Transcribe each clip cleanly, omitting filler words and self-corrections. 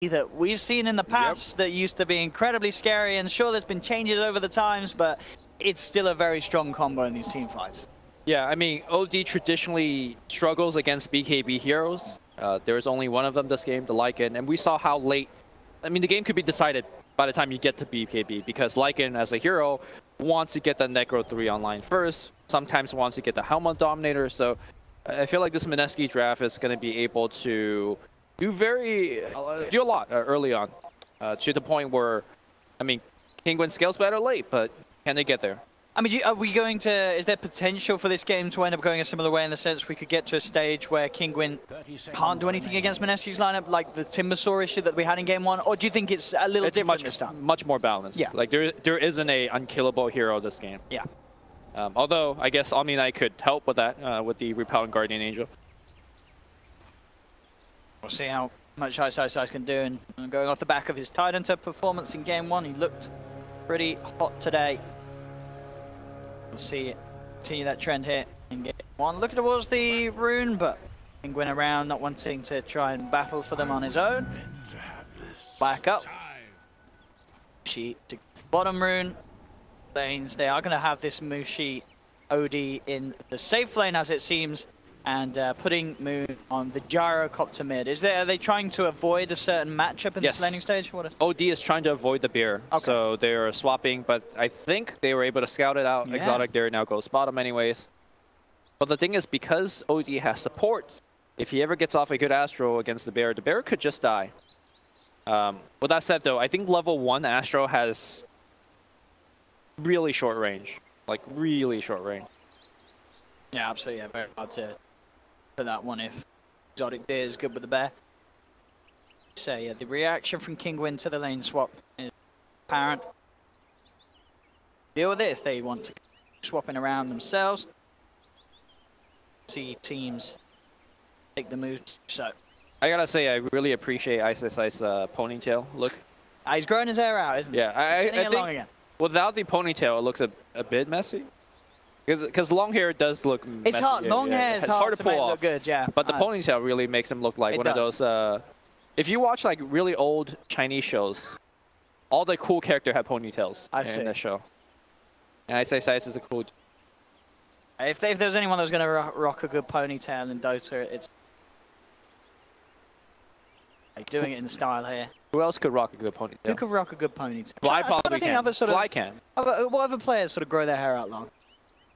that we've seen in the past that used to be incredibly scary, and sure, there's been changes over the times, but it's still a very strong combo in these team fights. Yeah, I mean, OD traditionally struggles against BKB heroes. There's only one of them this game, the Lycan, and we saw how late. I mean, the game could be decided by the time you get to BKB, because Lycan as a hero wants to get the Necro 3 online first, sometimes wants to get the Helmut Dominator, so I feel like this Mineski draft is going to be able to do a lot early on, to the point where, I mean, Kinguin scales better late, but can they get there? I mean, are we going to, is there potential for this game to end up going a similar way, in the sense we could get to a stage where Kinguin can't do anything against Mineski's lineup, like the Timbersaw issue that we had in game 1, or do you think it's a little different this time? Much more balanced. Yeah. Like there isn't a unkillable hero this game. Yeah. Although I guess Omni Knight could help with that, with the Repellent Guardian Angel. We'll see how much Ice can do, and going off the back of his Tidehunter performance in game 1, he looked pretty hot today. We'll see continue that trend here in game 1. Looking towards the rune, but Kinguin around, not wanting to try and battle for them on his own. Back up. Mushi to bottom rune lanes. They are going to have this Mushi OD in the safe lane, as it seems, and putting Moon on the Gyrocopter mid. Are they trying to avoid a certain matchup in this laning stage? OD is trying to avoid the beer, so they're swapping, but I think they were able to scout it out. Yeah. Exotic there now goes bottom anyways. But the thing is, because OD has support, if he ever gets off a good Astro against the bear could just die. With that said though, I think level 1 Astro has really short range. Like, really short range. Yeah, absolutely. Yeah, very hard to for that one if Exotic Deer is good with the bear. So yeah, the reaction from Kinguin to the lane swap is apparent. Deal with it if they want to swapping around themselves. See teams take the move. So I gotta say, I really appreciate Ice ponytail look. He's growing his hair out, isn't he? Yeah, I think without the ponytail, it looks a bit messy. Because long hair does look messy. It's hard. Long hair is hard to pull off. Look good, yeah. But the ponytail really makes him look like one of those. If you watch like really old Chinese shows, all the cool characters have ponytails in the show. And Ice is a cool. If there's anyone that was going to rock a good ponytail in Dota, it's doing it in style here. Who else could rock a good ponytail? Who could rock a good ponytail? Fly probably can. Fly can. What other players sort of grow their hair out long?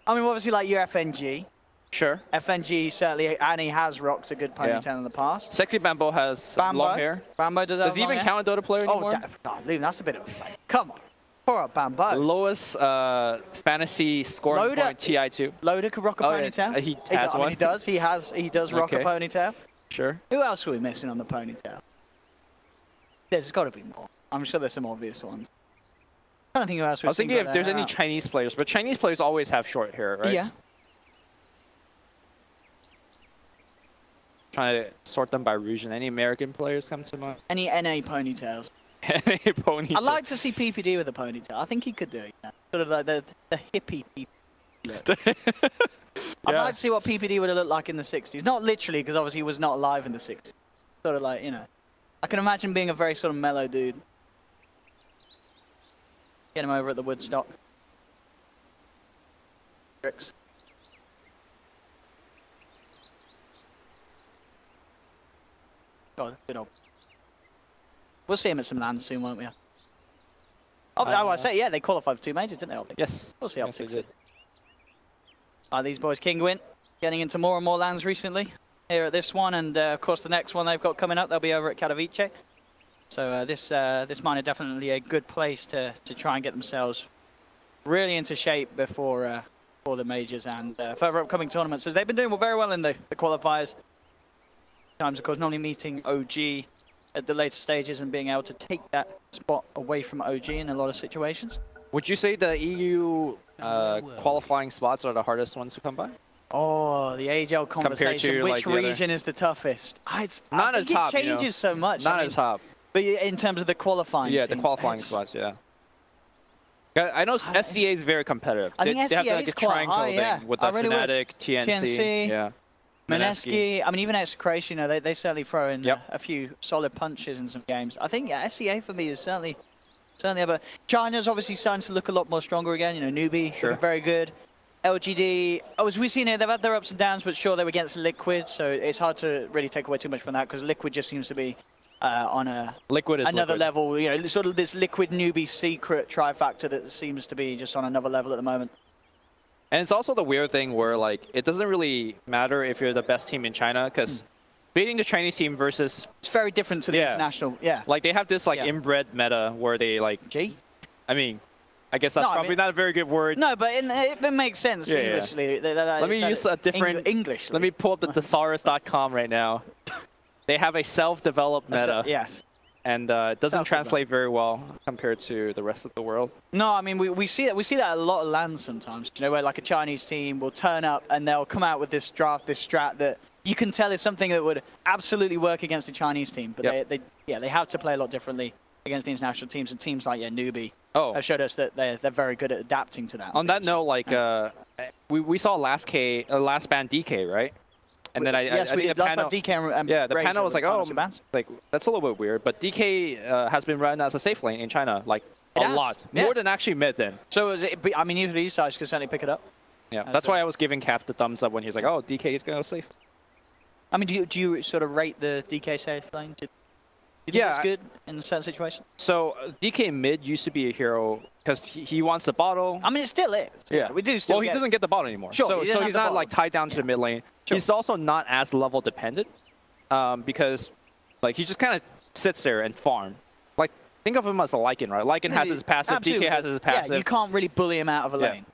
I mean, obviously, like your FNG. Sure. FNG certainly, and he has rocked a good ponytail in the past. Sexy Bambo has long hair. Bambo does he even count a Dota player anymore? Oh, that's a bit of a fight. Come on. Poor old Bambo. Lowest fantasy scoring point TI2. Loader could rock a ponytail. He has one. He does. He does rock a ponytail. Sure. Who else are we missing on the ponytail? There's got to be more. I'm sure there's some obvious ones. I don't think who else. I was thinking if there's any Chinese players, but Chinese players always have short hair, right? Yeah. Trying to sort them by region. Any American players come to mind? Any NA ponytails? NA ponytails. I'd like to see PPD with a ponytail. I think he could do it. Sort of like the hippie look. I'd like to see what PPD would have looked like in the 60s. Not literally, because obviously he was not alive in the 60s. Sort of like, you know. I can imagine being a very sort of mellow dude. Get him over at the Woodstock. Tricks. God, good old. We'll see him at some lands soon, won't we? I say, yeah, they qualified for 2 majors, didn't they, Optic? Yes. We'll see how Optic did. These boys, Kinguin, getting into more and more lands recently here at this one, and of course the next one they've got coming up, they'll be over at Katowice. So this mine is definitely a good place to try and get themselves really into shape before the majors and further upcoming tournaments, as they've been doing very well in the qualifiers. Times, of course, not only meeting OG at the later stages and being able to take that spot away from OG in a lot of situations. Would you say the EU qualifying spots are the hardest ones to come by? Oh, the AGL conversation. Which region is the toughest? Not at top. It changes so much. Not at top. But in terms of the qualifying teams, the qualifying spots, yeah. I know SDA is very competitive. I think SDA they have like is a triangle thing with the Fnatic, TNC. Yeah. Mineski, I mean, even Execration, you know, they certainly throw in Yep. a few solid punches in some games. I think SEA for me is certainly but China's obviously starting to look a lot more stronger again. You know, Newbie, Sure. looking very good. LGD, as we've seen here, they've had their ups and downs, but sure, they were against Liquid, so it's hard to really take away too much from that because Liquid just seems to be on Liquid is another Liquid. level. You know, sort of this Liquid Newbie secret trifactor that seems to be just on another level at the moment. And it's also the weird thing where, like, it doesn't really matter if you're the best team in China, because beating the Chinese team versus... It's very different to the international, Like, they have this, like, Yeah. inbred meta where they, like... Gee? I mean, I guess that's probably not a very good word. No, but it makes sense Englishly. Let me use a different... English. Let me pull up the thesaurus.com right now. They have a self-developed meta. Yes. And it doesn't translate very well compared to the rest of the world. No, I mean we see that a lot of lands sometimes. You know, where like a Chinese team will turn up and they'll come out with this strat that you can tell is something that would absolutely work against the Chinese team, but they have to play a lot differently against the international teams, and teams like Newbie have showed us that they're very good at adapting to that. On that note, like we saw last ban DK, right? And then I we think did. Last DK and the Razor panel was like, oh, bans. like that's a little bit weird. But DK has been run as a safe lane in China, like a lot, more than actually mid. Then. So is it? I mean, either of these sides can certainly pick it up. Yeah, that's why I was giving Cap the thumbs up when he's like, oh, DK is gonna go safe. I mean, do you sort of rate the DK safe lane? Do you think it's good in certain situations? So DK mid used to be a hero because he wants the bottle. I mean, it still is. Yeah, we do still. Well, he doesn't get the bottle anymore. Sure. So he's not like tied down to the mid lane. Sure. He's also not as level dependent because like he just kind of sits there and farm. Like think of him as a Lycan, right? Lycan has his passive. Absolutely. DK has his passive. Yeah, you can't really bully him out of a lane.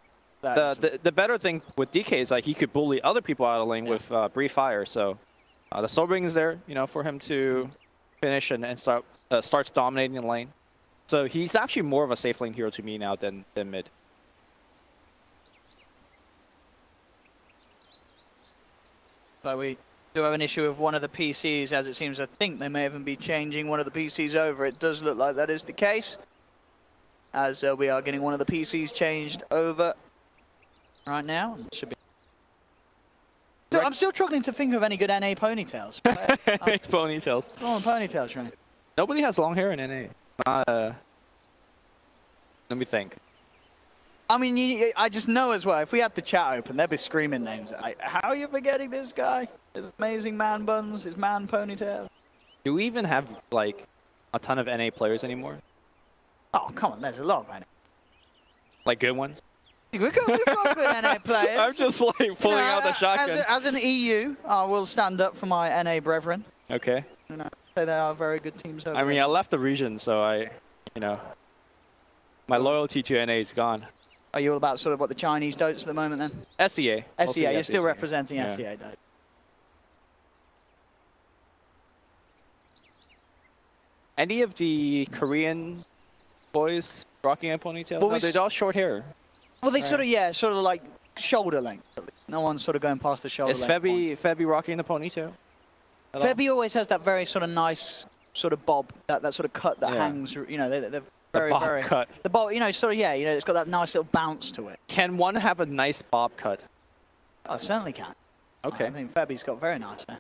The better thing with DK is like he could bully other people out of the lane with Brief Fire. So the Soul Ring is there, you know, for him to finish and starts dominating the lane. So he's actually more of a safe lane hero to me now than mid. So we do have an issue with one of the PCs, as it seems I think they may even be changing one of the PCs over. It does look like that is the case, as we are getting one of the PCs changed over right now. It should be. So I'm still struggling to think of any good NA ponytails. Ponytails. It's all on ponytails, right? Nobody has long hair in NA. Let me think. I mean, I just know as well, if we had the chat open, they'd be screaming names. How are you forgetting this guy? His amazing man buns, his man ponytail. Do we even have, like, a ton of NA players anymore? Oh, come on, there's a lot of NA. Like, good ones? We've got good NA players. I'm just, like, pulling out the shotguns. As an EU, I will stand up for my NA brethren. Okay. You know, say they are very good teams over I mean, there. I left the region, so you know, my loyalty to NA is gone. Are you all about sort of what the Chinese dotes at the moment then? SEA. SEA, you're still representing SEA, though. Any of the Korean boys rocking a ponytail? Well, no, they're all short hair. Well, they sort of like shoulder length. No one's sort of going past the shoulder Is length. Febby rocking the ponytail? Febby always has that very sort of nice sort of bob, that sort of cut that hangs, you know, they're very, bob cut. The bob, you know, sort of, you know, it's got that nice little bounce to it. Can one have a nice bob cut? Oh, it certainly can. Okay. I think Febby's got very nice hair.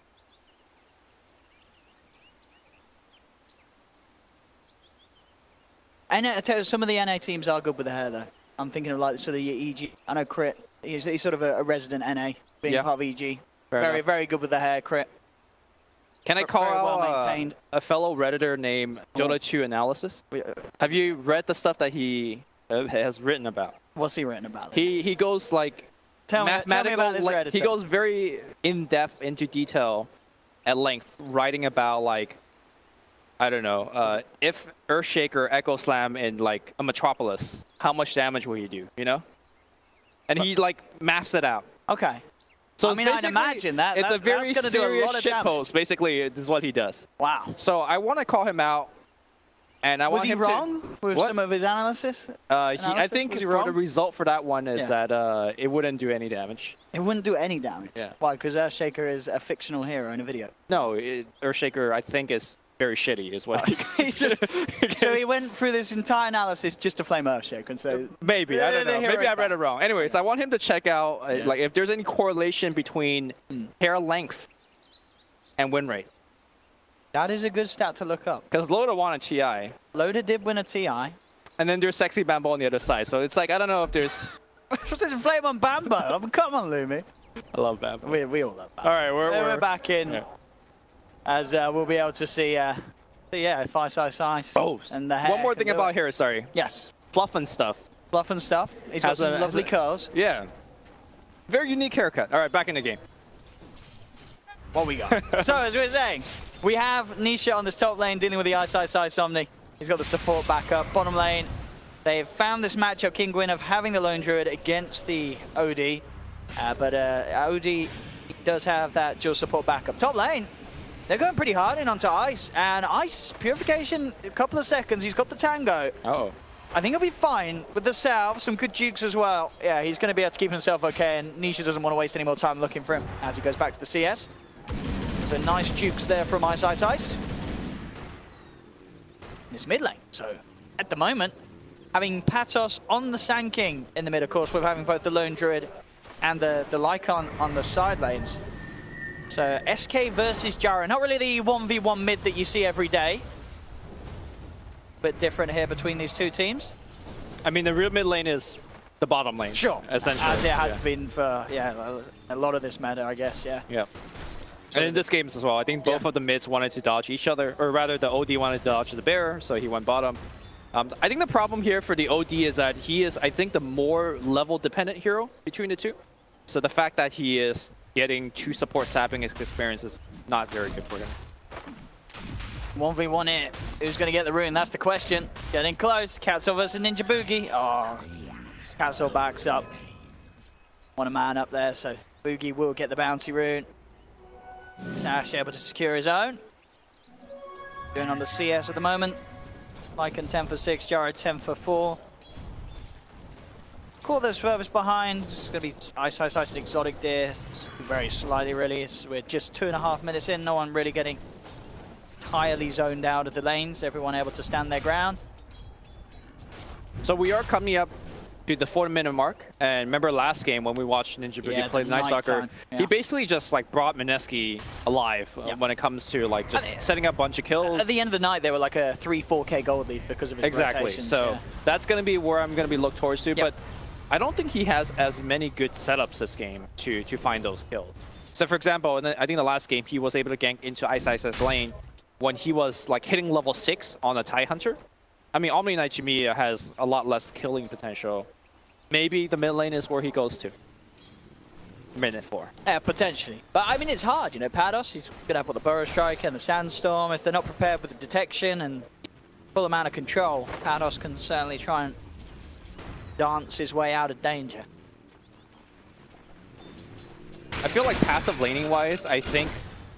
And I tell you, some of the NA teams are good with the hair, though. I'm thinking of like sort of your EG. I know Crit. He's sort of a resident NA, being part of EG. Very good with the hair, Crit. Can I call out a fellow Redditor named Dota2 Analysis? Have you read the stuff that he has written about? What's he written about? He goes like tell me about this Redditor. He goes very in depth into detail, at length, writing about like, I don't know, if Earthshaker Echo Slam in like a Metropolis, how much damage will he do? You know, and he like maps it out. Okay. So I mean, I'd imagine that. It's a very serious shitpost. Basically, this is what he does. Wow. So I want to call him out, and I want him to. Was he wrong with some of his analysis? I think for the result for the is that it wouldn't do any damage. It wouldn't do any damage. Yeah. Why? Because Earthshaker is a fictional hero in a video. No, Earthshaker I think is very shitty, is what he just. So he went through this entire analysis just to flame Earthshaker and say. Maybe, I don't know. Maybe I read it wrong. Anyways, I want him to check out like if there's any correlation between hair length and win rate. That is a good stat to look up. Because Loda won a TI. Loda did win a TI. And then there's Sexy Bambo on the other side. So it's like, I don't know if there's... What's this flame on Bambo? I mean, come on, Lumi. I love Bambo. We all love Bambo. All right, we're back in. As we'll be able to see, if Ice Ice. Oh, and the hair one more thing about hair, sorry. Yes. Fluff and stuff. Fluff and stuff. He's got some lovely curls. Yeah. Very unique haircut. All right, back in the game. What we got? So, as we were saying, we have Nisha on this top lane dealing with the Ice Somni. He's got the support back up. Bottom lane, they've found this matchup, Kinguin, of having the Lone Druid against the OD. But OD does have that dual support backup. Top lane, they're going pretty hard in onto Ice. And Ice, Purification, a couple of seconds. He's got the Tango. Uh-oh. I think he'll be fine with the salve, some good jukes as well. Yeah, he's going to be able to keep himself okay, and Nisha doesn't want to waste any more time looking for him as he goes back to the CS. So nice jukes there from Ice. This mid lane. So at the moment, having Patos on the Sand King in the mid, of course, with having both the Lone Druid and the Lycan on the side lanes. So SK versus Jara, not really the 1v1 mid that you see every day. Bit different here between these two teams. I mean, the real mid lane is the bottom lane. Sure. Essentially. As it has been for, a lot of this meta, I guess, yeah. Yeah. And in this game as well, I think both of the mids wanted to dodge each other, or rather the OD wanted to dodge the bearer, so he went bottom. I think the problem here for the OD is that he is, I think, the more level-dependent hero between the two. So the fact that he is getting 2 support sapping experience is not very good for him. 1v1 here. Who's going to get the rune? That's the question. Getting close. Katzel versus Ninja Boogie. Oh, Katzel backs up. Want a man up there, so Boogie will get the bouncy rune. Sash able to secure his own. Doing on the CS at the moment. Lycan 10 for 6, Jara 10 for 4. Call this furthest behind. It's going to be Ice and Exotic Deer. Very slightly, really. We're just 2.5 minutes in. No one really getting entirely zoned out of the lanes. Everyone able to stand their ground. So we are coming up to the 40-minute mark, and remember last game when we watched Ninja Boogie play the Night Stalker, he basically just like brought Mineski alive when it comes to like just setting up a bunch of kills. At the end of the night, they were like a 3-4K gold lead because of his rotations. So that's going to be where I'm going to be looked towards to, but I don't think he has as many good setups this game to find those kills. So for example, I think the last game he was able to gank into Ice's lane when he was like hitting level 6 on a TIE Hunter. I mean, Omni Knight to me has a lot less killing potential. Maybe the mid lane is where he goes to. Minute 4. Yeah, potentially. But I mean, it's hard, you know. Pados, he's going to have the Burrow Strike and the Sandstorm. If they're not prepared with the detection and full amount of control, Pados can certainly try and dance his way out of danger. I feel like passive laning wise, I think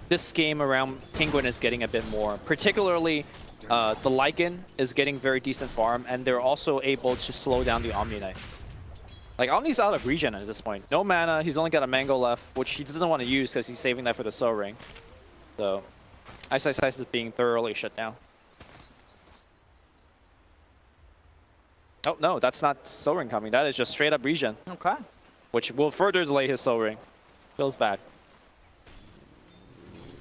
this game around Kinguin is getting a bit more. Particularly, the Lycan is getting very decent farm, and they're also able to slow down the Omni Knight. Like, Omni's out of regen at this point. No mana, he's only got a Mango left, which he doesn't want to use because he's saving that for the Soul Ring. So, Ice is being thoroughly shut down. Oh, no, that's not Soul Ring coming. That is just straight up regen. Okay. Which will further delay his Soul Ring. Feels bad.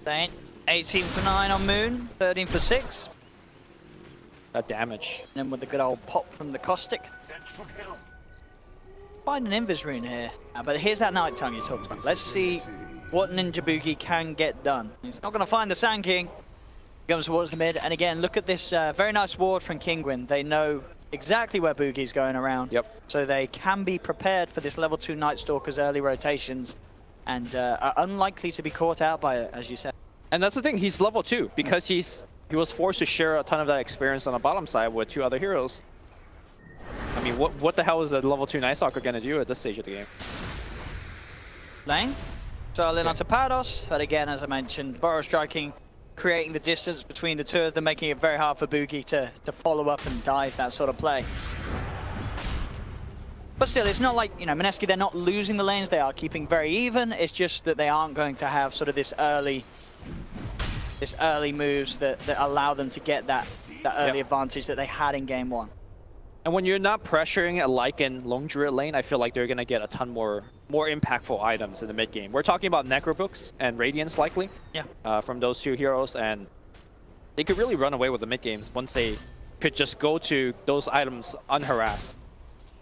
18 for 9 on Moon, 13 for 6. That damage. And then with the good old pop from the Caustic. Find an Invis rune here. But here's that Night Tongue you talked about. Let's see what Ninja Boogie can get done. He's not going to find the Sand King. He comes towards the mid. And again, look at this very nice ward from Kinguin. They know exactly where Boogie's going around. Yep. So they can be prepared for this level 2 Night Stalker's early rotations. And are unlikely to be caught out by it, as you said. And that's the thing, he's level 2 because he was forced to share a ton of that experience on the bottom side with 2 other heroes. I mean, what the hell is a level 2 Night Stalker going to do at this stage of the game? Lane. So in onto Pados, but again, as I mentioned, Burrow Striking, creating the distance between the two of them, making it very hard for Boogie to follow up and dive that sort of play. But still, it's not like, you know, Mineski, they're not losing the lanes, they are keeping very even. It's just that they aren't going to have sort of this early this early moves that allow them to get that early advantage that they had in game 1. And when you're not pressuring a Lycan Lone Druid lane, I feel like they're going to get a ton more impactful items in the mid game. We're talking about Necrobooks and Radiance likely from those 2 heroes, and they could really run away with the mid games once they could just go to those items unharassed.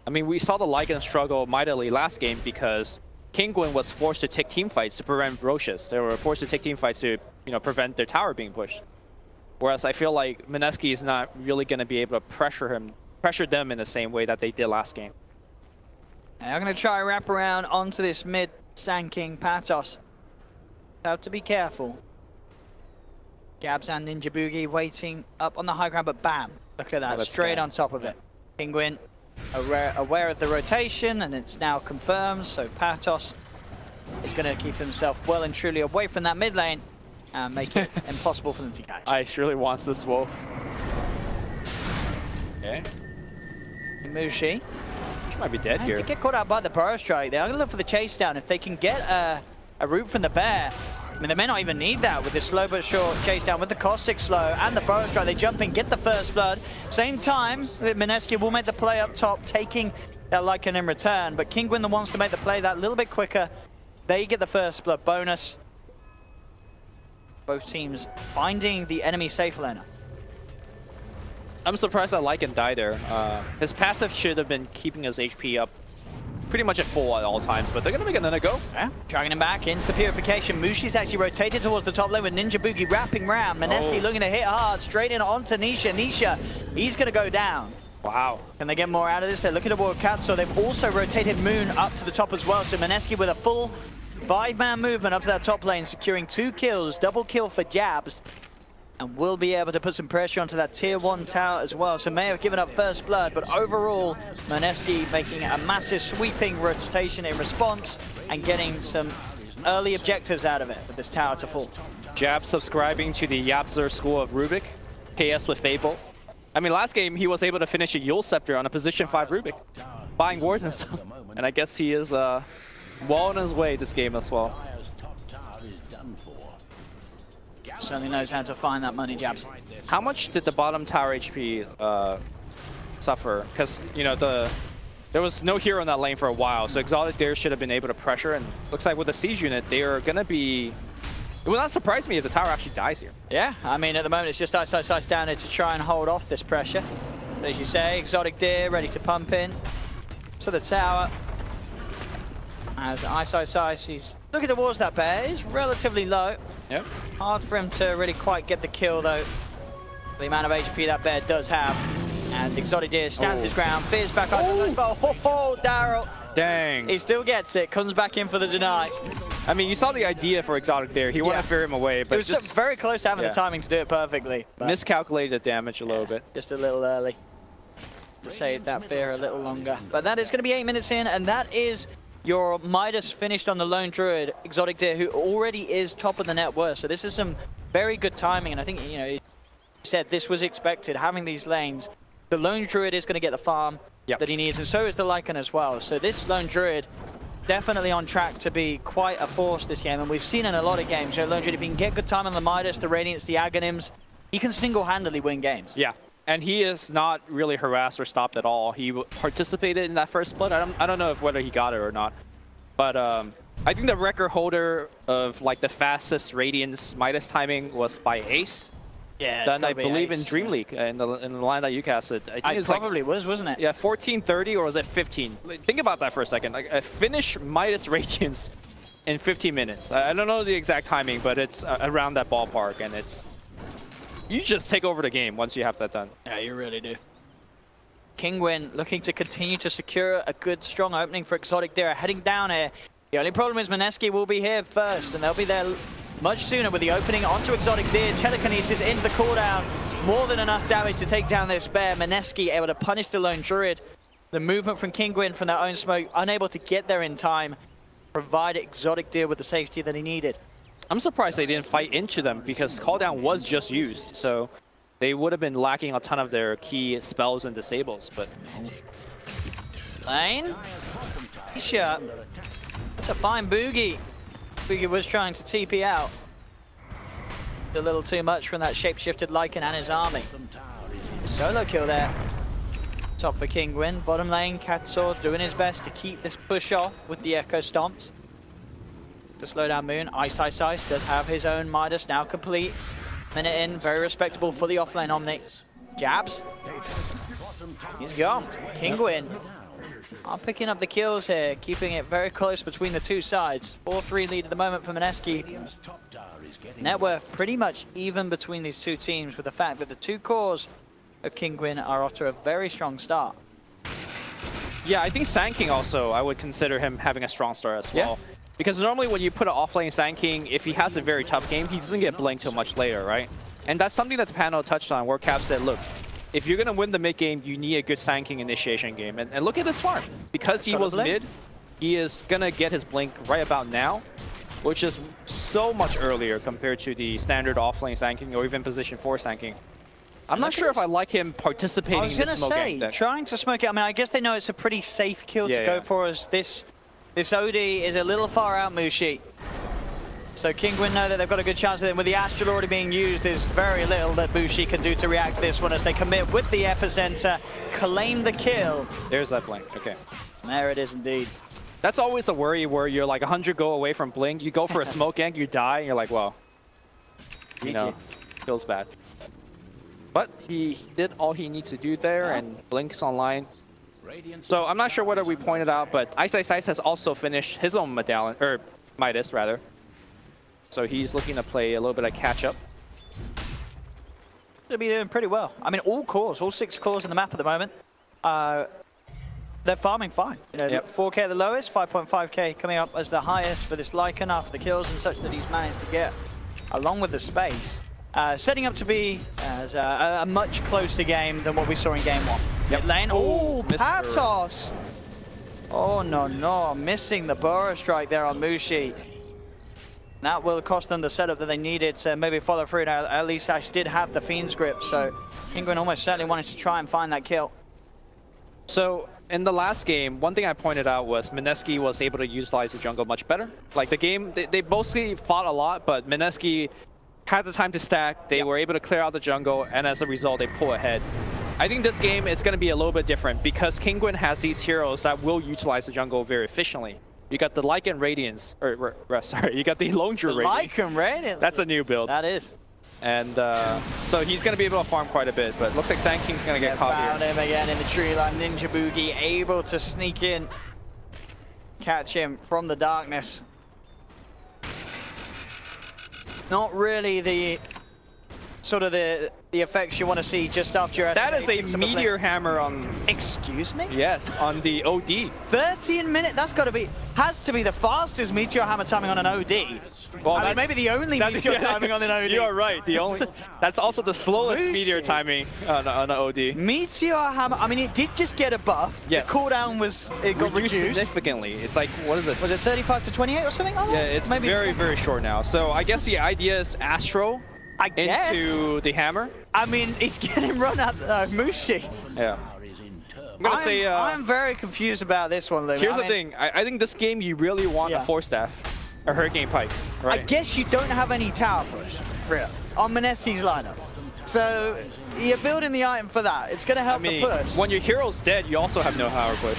I mean, we saw the Lycan struggle mightily last game because Kinguin was forced to take team fights to prevent Roches. They were forced to take team fights to, you know, prevent their tower being pushed. Whereas I feel like Mineski is not really going to be able to pressure them in the same way that they did last game. And I'm going to try and wrap around onto this mid Sand King Patos. Have to be careful. Jabs and Ninja Boogie waiting up on the high ground, but bam! Look at that, straight on top of it. Penguin aware of the rotation, and it's now confirmed, so Patos is going to keep himself well and truly away from that mid lane and make it impossible for them to catch. Ice really wants this wolf. Okay. Mushi. She might be dead here. To get caught out by the Burrow Strike, they're going to look for the chase down. If they can get a root from the bear, I mean, they may not even need that with the slow but sure chase down with the Caustic Slow and the Burrow Strike. They jump in, get the first blood. Same time, Mineski will make the play up top, taking that Lycan in return. But Kinguin the wants to make the play that little bit quicker. They get the first blood bonus. Both teams finding the enemy safe laner. I'm surprised that Lycan died there. His passive should have been keeping his HP up pretty much at full at all times, but they're going to make another go. Yeah. Dragging him back into the Purification. Mushi's actually rotated towards the top lane with Ninja Boogie wrapping round. Mineski looking to hit hard, straight in onto Nisha. Nisha, he's going to go down. Wow. Can they get more out of this? They're looking toward Katsu. They've also rotated Moon up to the top as well, so Mineski with a full 5-man movement up to that top lane, securing 2 kills, double kill for Jabs. And will be able to put some pressure onto that tier 1 tower as well. So may have given up first blood, but overall, Mineski making a massive sweeping rotation in response and getting some early objectives out of it with this tower to fall. Jab subscribing to the Yapzer school of Rubik, KS with Fable. I mean, last game he was able to finish a Yule Scepter on a position 5 Rubik, buying wards and stuff. And I guess he is well on his way this game as well. Certainly knows how to find that money, Jabs. How much did the bottom tower HP suffer? Because, you know, there was no hero in that lane for a while, so Exotic Dare should have been able to pressure, and looks like with the siege unit, they are going to be... It will not surprise me if the tower actually dies here. Yeah, I mean, at the moment, it's just Ice down there to try and hold off this pressure. But as you say, Exotic Deer ready to pump in to the tower. As Ice, he's looking towards that bear. He's relatively low. Yep. Hard for him to really quite get the kill, though. The amount of HP that bear does have. And Exotic Deer stands his ground, fears back up. Oh, Daryl. Dang. He still gets it, comes back in for the deny. I mean, you saw the idea for Exotic Dare. He wanted to fear him away, but it was just very close to having the timing to do it perfectly. Miscalculated the damage a little bit. Just a little early to save that fear a little longer. But that is going to be 8 minutes in, and that is your Midas finished on the Lone Druid, Exotic Deer, who already is top of the net worth. So this is some very good timing, and I think, you know, you said this was expected, having these lanes. The Lone Druid is going to get the farm that he needs, and so is the Lycan as well. So this Lone Druid definitely on track to be quite a force this game, and we've seen in a lot of games, you know, Lone Druid, if he can get good time on the Midas, the Radiance, the Aghanims, he can single-handedly win games. Yeah, and he is not really harassed or stopped at all. He participated in that first split. I don't know whether he got it or not, but I think the record holder of like the fastest Radiance Midas timing was by Ace. Yeah, done, I believe, in Dream League, in the line that you casted. I think it probably was, wasn't it? Yeah, 14:30, or was it 15? Think about that for a second. Like a finish Midas Radiance in 15 minutes. I don't know the exact timing, but it's around that ballpark, and it's... You just take over the game once you have that done. Yeah, you really do. Kinguin looking to continue to secure a good, strong opening for Exotic Deer, heading down here. The only problem is Mineski will be here first, and they'll be there much sooner with the opening onto Exotic Deer. Telekinesis into the cooldown. More than enough damage to take down this bear. Mineski able to punish the Lone Druid. The movement from Kinguin from their own smoke, unable to get there in time, provided Exotic Deer with the safety that he needed. I'm surprised they didn't fight into them because cooldown was just used, so they would have been lacking a ton of their key spells and disables, but... Lane? Sure. It's a fine Boogie. Boogie was trying to TP out. A little too much from that shape-shifted Lycan and his army. Solo kill there. Top for Kinguin. Bottom lane, Katsor doing his best to keep this push off with the Echo Stomps. To slow down Moon. Ice does have his own Midas now complete. Minute in, very respectable for the offlane Omni. Jabs. He's gone. Kinguin are picking up the kills here, keeping it very close between the two sides. 4-3 lead at the moment for Mineski. Net worth pretty much even between these two teams, with the fact that the two cores of Kinguin are off to a very strong start. Yeah, I think Sand King also, I would consider him having a strong start as well. Yeah. Because normally when you put an offlane Sand King, if he has a very tough game, he doesn't get blinked till much later, right? And that's something that the panel touched on, where Cap said, look, if you're going to win the mid game, you need a good Sand King initiation game. And look at his farm. Because he was mid, he is going to get his blink right about now, which is so much earlier compared to the standard offlane Sand King or even position 4 Sand King. I'm not sure if I like him participating in this smoke game. Trying to smoke it, I mean, I guess they know it's a pretty safe kill to go for, as this OD is a little far out, Mushi. So Kinguin know that they've got a good chance with him. With the Astral already being used, there's very little that Mushi can do to react to this one as they commit with the Epicenter, claim the kill. There's that blink, okay. And there it is indeed. That's always a worry where you're like 100 go away from blink, you go for a smoke gank, you die, and you're like, well, you know, feels bad. But he did all he needs to do there, and Blink's online. So I'm not sure whether we pointed out, but Ice has also finished his own medallion, or Midas rather. So he's looking to play a little bit of catch up. They'll be doing pretty well. I mean, all cores, all 6 cores in the map at the moment, they're farming fine. You know, 4K at the lowest, 5.5K coming up as the highest for this Lycan after the kills and such that he's managed to get, along with the space. Setting up to be as a much closer game than what we saw in game 1. Mid lane, oh, Patos! Oh no, missing the Burrow Strike there on Mushi. That will cost them the setup that they needed to maybe follow through. Now, at least Ash did have the Fiend's Grip, so Kinguin almost certainly wanted to try and find that kill. So, in the last game, one thing I pointed out was Mineski was able to utilize the jungle much better. Like the game, they mostly fought a lot, but Mineski had the time to stack, they were able to clear out the jungle, and as a result, they pull ahead. I think this game, it's going to be a little bit different because Kinguin has these heroes that will utilize the jungle very efficiently. You got the Lycan Radiance, or sorry, you got the Lone Druid Radiance. Lycan Radiance. That's a new build. That is. And so he's going to be able to farm quite a bit, but looks like Sand King's going to get caught here. Found him again in the tree line. Ninja Boogie able to sneak in, catch him from the darkness. Not really the sort of the effects you want to see just after your That is a meteor hammer on... Excuse me? Yes, on the OD. 13 minutes, that's got to be, has to be the fastest meteor hammer timing on an OD. Well, I mean, maybe the only meteor timing on an OD. You are right, the only, that's also the slowest meteor timing on an OD. Meteor hammer, I mean, it did just get a buff. Yes. The cooldown was, it got reduced significantly. It's like, what is it? Was it 35 to 28 or something? Oh, yeah, it's maybe very, very short now. So I guess the idea is Astro into the hammer. I mean, he's getting run at Mushi. Yeah. I'm gonna say. I'm very confused about this one, Lou. Here's the thing. I think this game you really want a Force Staff, a Hurricane Pike. Right? I guess you don't have any tower push, really, on Minesti's lineup. So you're building the item for that. It's gonna help the push. When your hero's dead, you also have no power push.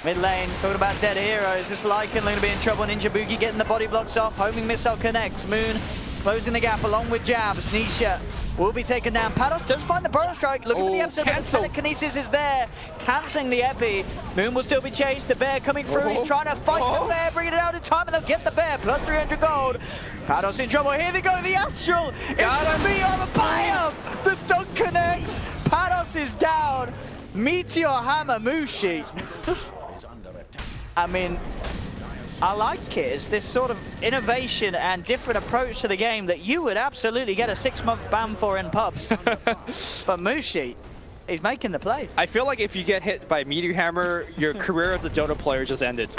Mid lane, talking about dead heroes. This Lycan going to be in trouble. Ninja Boogie getting the body blocks off. Homing missile connects. Moon closing the gap along with Jabs. Nisha will be taken down. Patos does find the Burrow Strike. Looking for the episode, but the telekinesis is there. Cancelling the epi. Moon will still be chased. The bear coming through. He's trying to fight the bear, bringing it out in time, and they'll get the bear. Plus 300 gold. Patos in trouble. Here they go. The Astral. It's me on the buy-up. The stun connects. Patos is down. Meteor Hammer Mushi. I mean, I like it. It's this sort of innovation and different approach to the game that you would absolutely get a 6-month ban for in pubs. But Mushi, he's making the plays. I feel like if you get hit by Meteor Hammer, your career as a Dota player just ended.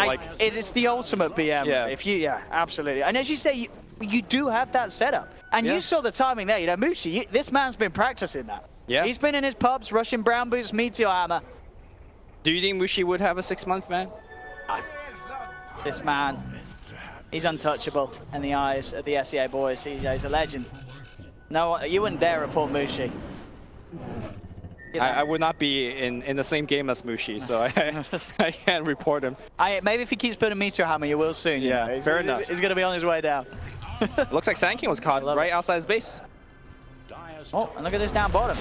It's the ultimate BM. Yeah. Absolutely. And as you say, you do have that setup. And you saw the timing there. You know, Mushi, this man's been practicing that. Yeah. He's been in his pubs, rushing brown boots, Meteor Hammer. Do you think Mushi would have a 6-month ban? This man, He's untouchable in the eyes of the SEA boys. He's a legend. No, you wouldn't dare report Mushi. I would not be in the same game as Mushi, so I can't report him. Maybe if he keeps putting Meteor Hammer, you will soon. Yeah, you know? fair enough. He's going to be on his way down. Looks like Sand King was caught right outside his base. Oh, and look at this down bottom.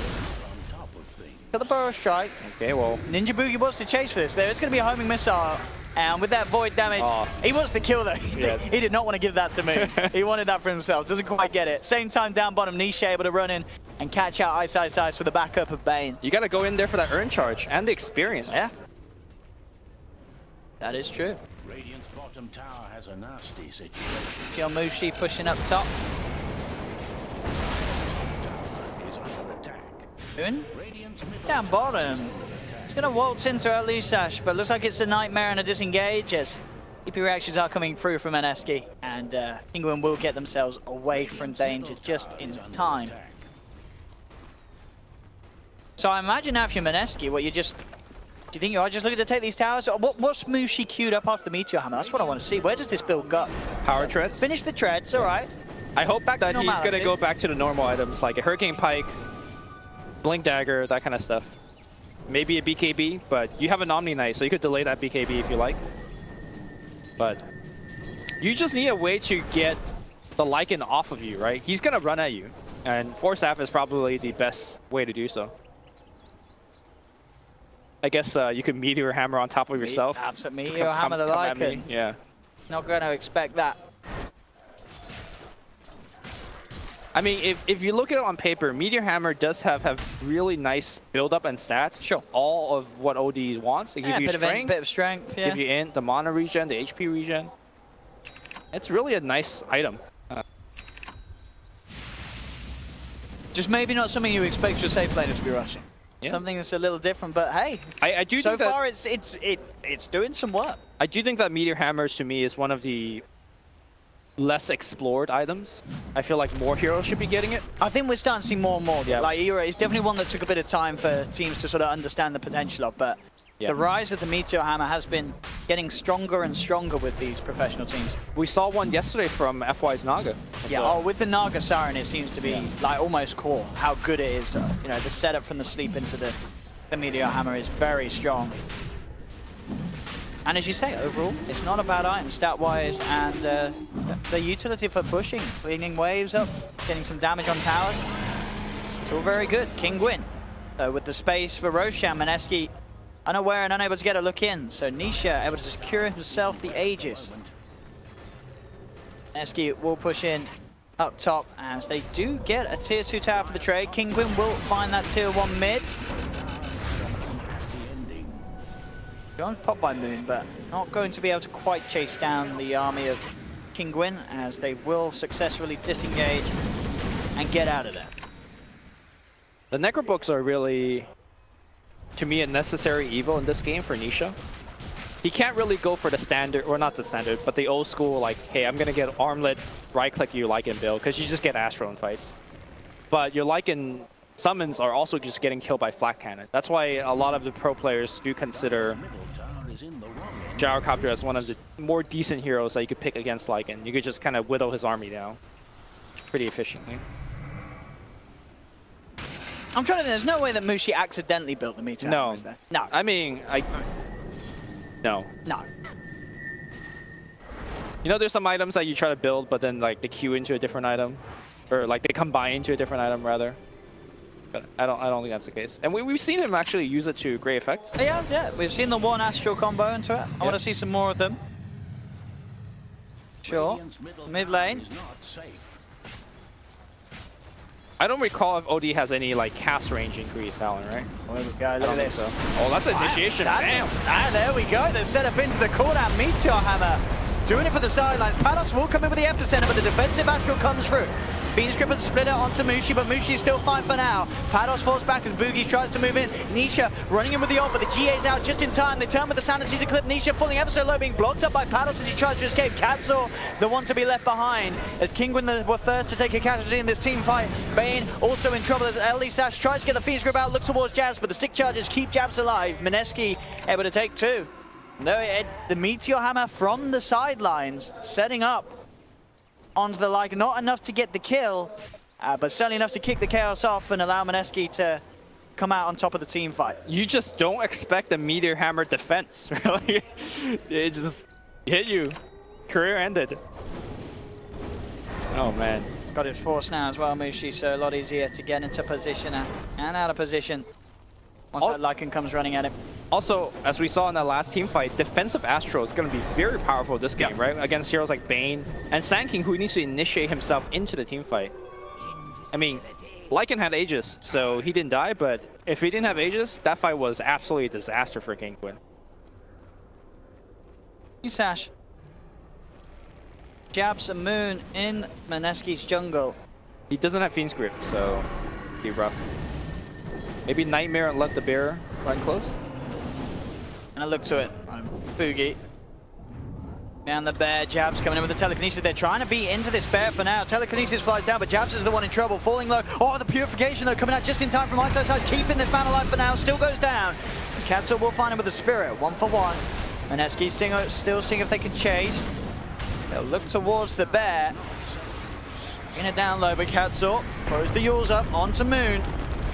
Got the Burrow Strike. Okay, well. Ninja Boogie wants to chase for this. There is going to be a homing missile. And with that void damage, he wants to kill though. He did not want to give that to me. He wanted that for himself. Doesn't quite get it. Same time down bottom, Nisha able to run in and catch out Ice Ice Ice with the backup of Bane. You got to go in there for that earn charge and the experience. Yeah. That is true. Radiant's bottom tower has a nasty situation. See on Mushi pushing up top. Is under attack. Boon. Radiant's middle Down bottom. He's going to waltz into Elisash, but looks like it's a Nightmare and a disengage as EP reactions are coming through from Meneski. And Penguin will get themselves away from danger just in time. So I imagine now if you're Meneski, what you just... Do you think you are just looking to take these towers? What's Mushi queued up after the Meteor Hammer? That's what I want to see. Where does this build go? Power treads. Finish the treads, all right. I hope that he's normality. going to go back to the normal items, like a Hurricane Pike, Blink Dagger, that kind of stuff. Maybe a BKB, but you have an Omni Knight, so you could delay that BKB if you like. But you just need a way to get the Lycan off of you, right? He's going to run at you, and Force Staff is probably the best way to do so. I guess you could Meteor Hammer on top of yourself. Absolutely, Meteor Hammer the Lycan. Yeah. Not going to expect that. I mean, if you look at it on paper, Meteor Hammer does have really nice build-up and stats. Sure. All of what OD wants. They give you strength, bit of strength, yeah. give you int, the mana regen, the HP regen. It's really a nice item. Just maybe not something you expect your safe laner to be rushing. Yeah. Something that's a little different, but hey, I do so think that, far it's doing some work. I do think that Meteor Hammer to me is one of the less explored items. I feel like more heroes should be getting it. I think we're starting to see more and more. Yeah. Like it's definitely one that took a bit of time for teams to sort of understand the potential of, but the rise of the Meteor Hammer has been getting stronger and stronger with these professional teams. We saw one yesterday from FY's Naga. Yeah, So. with the Naga Siren, it seems to be like almost core how good it is. You know, the setup from the sleep into the Meteor Hammer is very strong. And as you say, overall, it's not a bad item stat-wise, and the utility for pushing, cleaning waves up, getting some damage on towers, it's all very good. King Gwyn, with the space for Roshan, Meneski unaware and unable to get a look in, so Nisha able to secure himself the Aegis. Meneski will push in up top as they do get a tier 2 tower for the trade. King Gwyn will find that tier 1 mid. Going to pop by Moon, but not going to be able to quite chase down the army of King Gwyn, as they will successfully disengage and get out of there. The Necrobooks are really, to me, a necessary evil in this game for Nisha. He can't really go for the standard, or not the standard, but the old school, like, hey, I'm going to get armlet, right-click you Lycan build, because you just get Astro in fights. But your Lycan summons are also just getting killed by flat cannon. That's why a lot of the pro players do consider Gyrocopter as one of the more decent heroes that you could pick against Lycan. You could just kind of whittle his army down pretty efficiently. I'm trying to think, there's no way that Mushi accidentally built the Meteor Hammer, is there? No. I mean, no. No. You know, there's some items that you try to build, but then like they queue into a different item, or like they combine into a different item rather. But I don't think that's the case. And we've seen him actually use it to great effects. He has, yeah. We've seen the one Astral combo into it. I want to see some more of them. Sure. Mid lane. I don't recall if OD has any like cast range increase, Alan, right? There we go, look at this. So. Oh, that's an initiation. Damn. There we go. They're set up into the corner. Meteor Hammer doing it for the sidelines. Panos will come in with the epicenter, but the defensive Astral comes through. Phoenix Gripper split it onto Mushi, but Mushi's still fine for now. Pados falls back as Boogie tries to move in. Nisha running in with the ult, but the GA's out just in time. They turn with the Sanity's clip. Nisha falling ever so low, being blocked up by Pados as he tries to escape. Capsule, the one to be left behind, as King Gwyn were first to take a casualty in this team fight. Bane also in trouble as Elisash tries to get the Phoenix Grip out, looks towards Jabs, but the stick charges keep Jabs alive. Meneski able to take two. The Meteor Hammer from the sidelines, setting up onto the Lycan. Not enough to get the kill, but certainly enough to kick the Chaos off and allow Mineski to come out on top of the team fight. You just don't expect a Meteor Hammer defense, really. It just hit you. Career ended. Oh, man. It's got his force now as well, Mushi, so a lot easier to get into position and out of position once that Lycan comes running at him. Also, as we saw in that last team fight, defensive Astro is going to be very powerful this game, right? Against heroes like Bane and Sand King, who needs to initiate himself into the team fight. I mean, Lycan had Aegis, so he didn't die, but if he didn't have Aegis, that fight was absolutely a disaster for Kinguin. Sash jabs a Moon in Mineski's jungle. He doesn't have Fiend's Grip, so it'd be rough. Maybe Nightmare and let the bear run close. And I look to it. Boogie. Down the bear. Jabs coming in with the telekinesis. They're trying to beat into this bear for now. Telekinesis flies down, but Jabs is the one in trouble. Falling low. Oh, the purification though coming out just in time from Ice. Keeping this man alive for now. Still goes down. As Katsu will find him with the Spirit. 1 for 1. Mineski still seeing if they can chase. They'll look towards the bear. In a down low, but Katsu throws the Yules up onto Moon.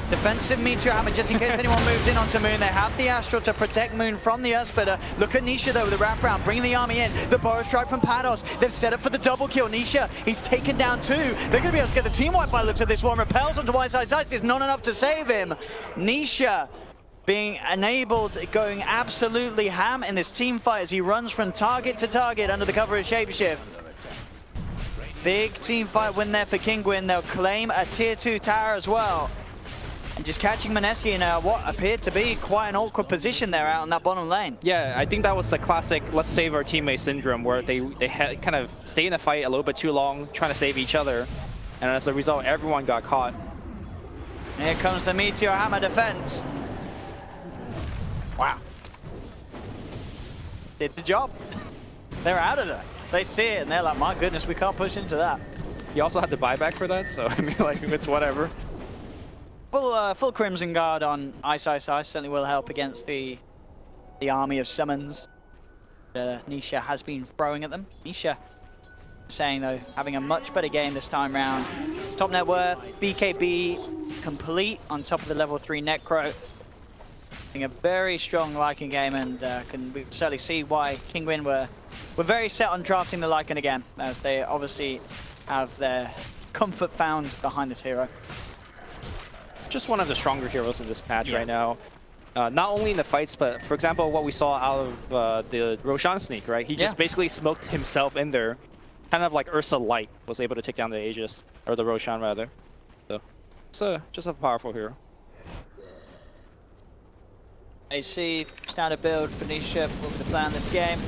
Defensive Meteor Hammer just in case anyone moved in onto Moon. They have the Astral to protect Moon from the Earthsplitter. Look at Nisha though with the wraparound, bringing the army in. The Burrow Strike from Pados. They've set up for the double kill. Nisha, he's taken down 2. They're going to be able to get the team wipe by the looks of this one. Repels onto Whiteside's Ice. It's not enough to save him. Nisha being enabled, going absolutely ham in this team fight as he runs from target to target under the cover of Shapeshift. Big team fight win there for Kinguin. They'll claim a tier 2 tower as well. And just catching Mineski in what appeared to be quite an awkward position there out in that bottom lane. Yeah, I think that was the classic let's save our teammate syndrome, where they kind of stay in the fight a little bit too long, trying to save each other. And as a result, everyone got caught. Here comes the Meteor Hammer defense. Wow. Did the job. They're out of there. They see it and they're like, my goodness, we can't push into that. You also had to buy back for that, so I mean, like, it's whatever. Full Crimson Guard on Ice. Certainly will help against the army of summons Nisha has been throwing at them. Nisha saying, though, having a much better game this time round. Top net worth, BKB complete on top of the level 3 Necro. Having a very strong Lycan game, and can certainly see why Kinguin were very set on drafting the Lycan again, as they obviously have their comfort found behind this hero. Just one of the stronger heroes in this patch right now. Not only in the fights, but for example, what we saw out of the Roshan sneak, right? He just basically smoked himself in there. Kind of like Ursa Light was able to take down the Aegis, or the Roshan rather. So it's just a powerful hero. AC, standard build for Nisha, what we're the plan this game.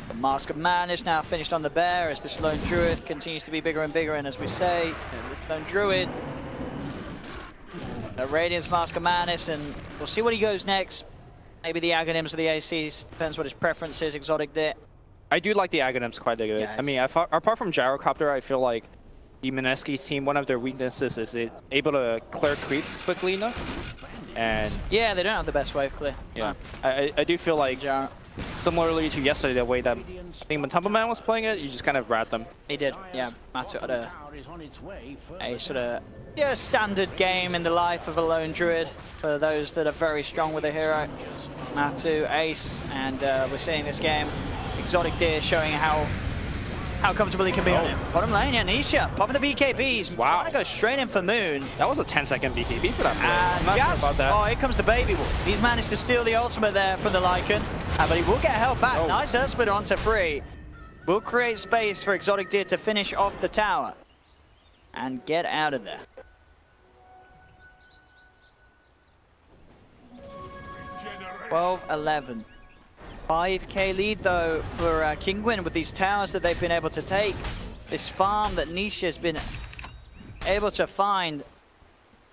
The Mask of Madness now finished on the bear as this Lone Druid continues to be bigger and bigger, and as we say, this Lone Druid. Radiance, Mask of Madness, and we'll see what he goes next. Maybe the Aghanims or the ACs, depends what his preference is. Exotic Dit. I do like the Aghanims quite a bit. Yeah, I mean, apart from Gyrocopter, I feel like the Mineski's team, one of their weaknesses is it able to clear creeps quickly enough. And yeah, they don't have the best wave clear. Yeah, no. I do feel like similarly to yesterday, the way that I think Matumba Man was playing it, you just kind of rat them. He did, yeah. Matu had a sort of standard game in the life of a Lone Druid for those that are very strong with a hero. Matu, Ace, and we're seeing this game. Exotic Deer showing how comfortable he can be on him. Bottom lane, yeah, Nisha popping the BKBs. Wow. Trying to go straight in for Moon. That was a 10-second BKB for that play. I'm not sure about that. Oh, here comes the Baby Wolf. He's managed to steal the ultimate there from the Lycan, but he will get held back. Nice Earthsplitter onto free. Will create space for Exotic Deer to finish off the tower and get out of there. 12-11. 5k lead though for Kinguin with these towers that they've been able to take. This farm that Nisha's been able to find.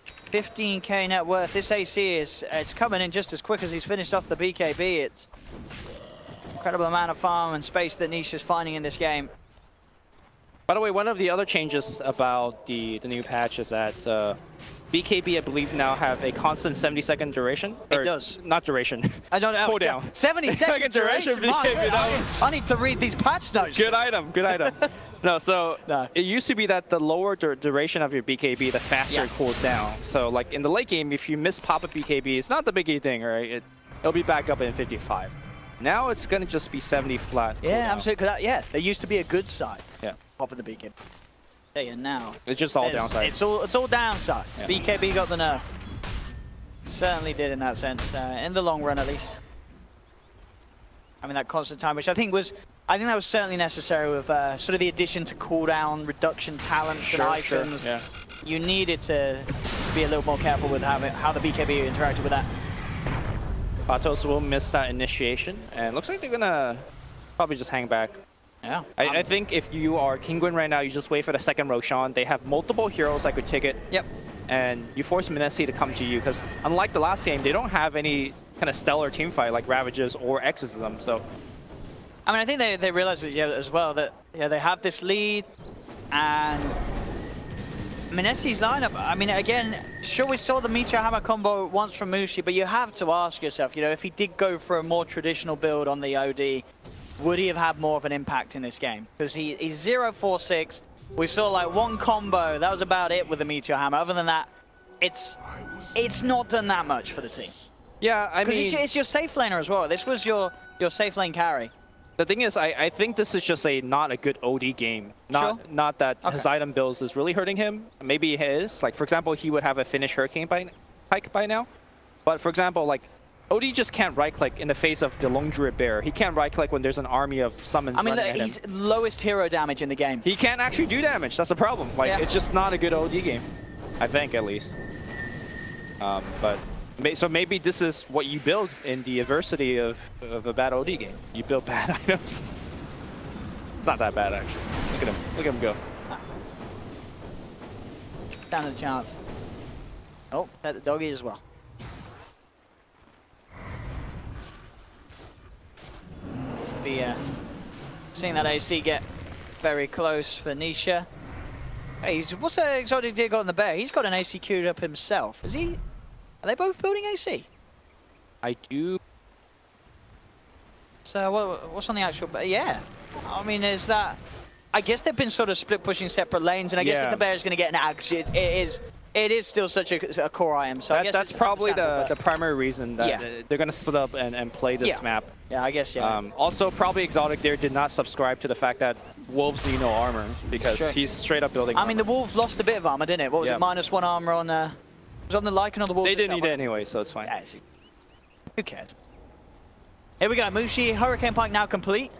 15k net worth. This AC it's coming in just as quick as he's finished off the BKB. It's incredible amount of farm and space that Nisha's finding in this game. By the way, one of the other changes about the new patch is that BKB, I believe, now have a constant 70-second duration. It does. Not duration. I don't know. Cooldown. 70 second duration. I need to read these patch notes. Good item. Good item. No, so No. it used to be that the lower duration of your BKB, the faster it cools down. So like in the late game, if you miss pop a BKB, it's not the biggie thing, right? It'll be back up in 55. Now it's gonna just be 70 flat. Yeah, absolutely. Yeah, there used to be a good side. Yeah. Pop of the BKB. Yeah, now It's just all downside. It's all downside. Yeah. BKB got the nerf. Certainly did in that sense, in the long run at least. I mean, that constant time, which I think that was certainly necessary with sort of the addition to cooldown, reduction talents and items. Yeah. You needed to be a little more careful with how the BKB interacted with that. Patos will miss that initiation, and looks like they're gonna probably just hang back. Yeah. I think if you are Kinguin right now, you just wait for the second Roshan. They have multiple heroes that could take it. Yep. And you force Menesi to come to you, because unlike the last game, they don't have any kind of stellar team fight like Ravages or Exorcism. So, I mean, I think they realize that, as well that they have this lead, and Menesi's lineup. I mean, again, sure, we saw the Meteor Hammer combo once from Mushi, but you have to ask yourself, if he did go for a more traditional build on the OD, would he have had more of an impact in this game? Because he's 0-4-6. We saw like one combo. That was about it with the Meteor Hammer. Other than that, it's not done that much for the team. yeah, I mean, Because it's your safe laner as well. This was your safe lane carry. the thing is, I think this is just not a good OD game. Not that his item builds is really hurting him. Maybe his. Like, for example, he would have a Finnish Hurricane Pike by now. But for example, like, OD just can't right-click in the face of the Long Druid Bear. He can't right-click when there's an army of summons running at him. He's lowest hero damage in the game. He can't actually do damage. That's the problem. Like, it's just not a good OD game. I think, at least. So maybe this is what you build in the adversity of a bad OD game. You build bad items. It's not that bad, actually. Look at him. Look at him go. Down to the chance. Oh, that the doggy as well. Be seeing that AC get very close for Nisha. Hey, what's that exotic deer got in the bear? He's got an AC queued up himself. Is he? Are they both building AC? I do. So what's on the actual? Yeah, I mean, is that? I guess they've been sort of split pushing separate lanes, and I guess if the bear is going to get an axe, it is still such a core item. So I guess that's probably the primary reason that they're going to split up and play this map. Yeah, I guess, yeah. Also, probably Exotic there did not subscribe to the fact that Wolves need no armor, because he's straight up building armor. I mean, the Wolves lost a bit of armor, didn't it? What was it, -1 armor on was it on the Lycan or the Wolves? They didn't need it anyway, so it's fine. Yeah, who cares? Here we go, Mushi, Hurricane Pike now complete.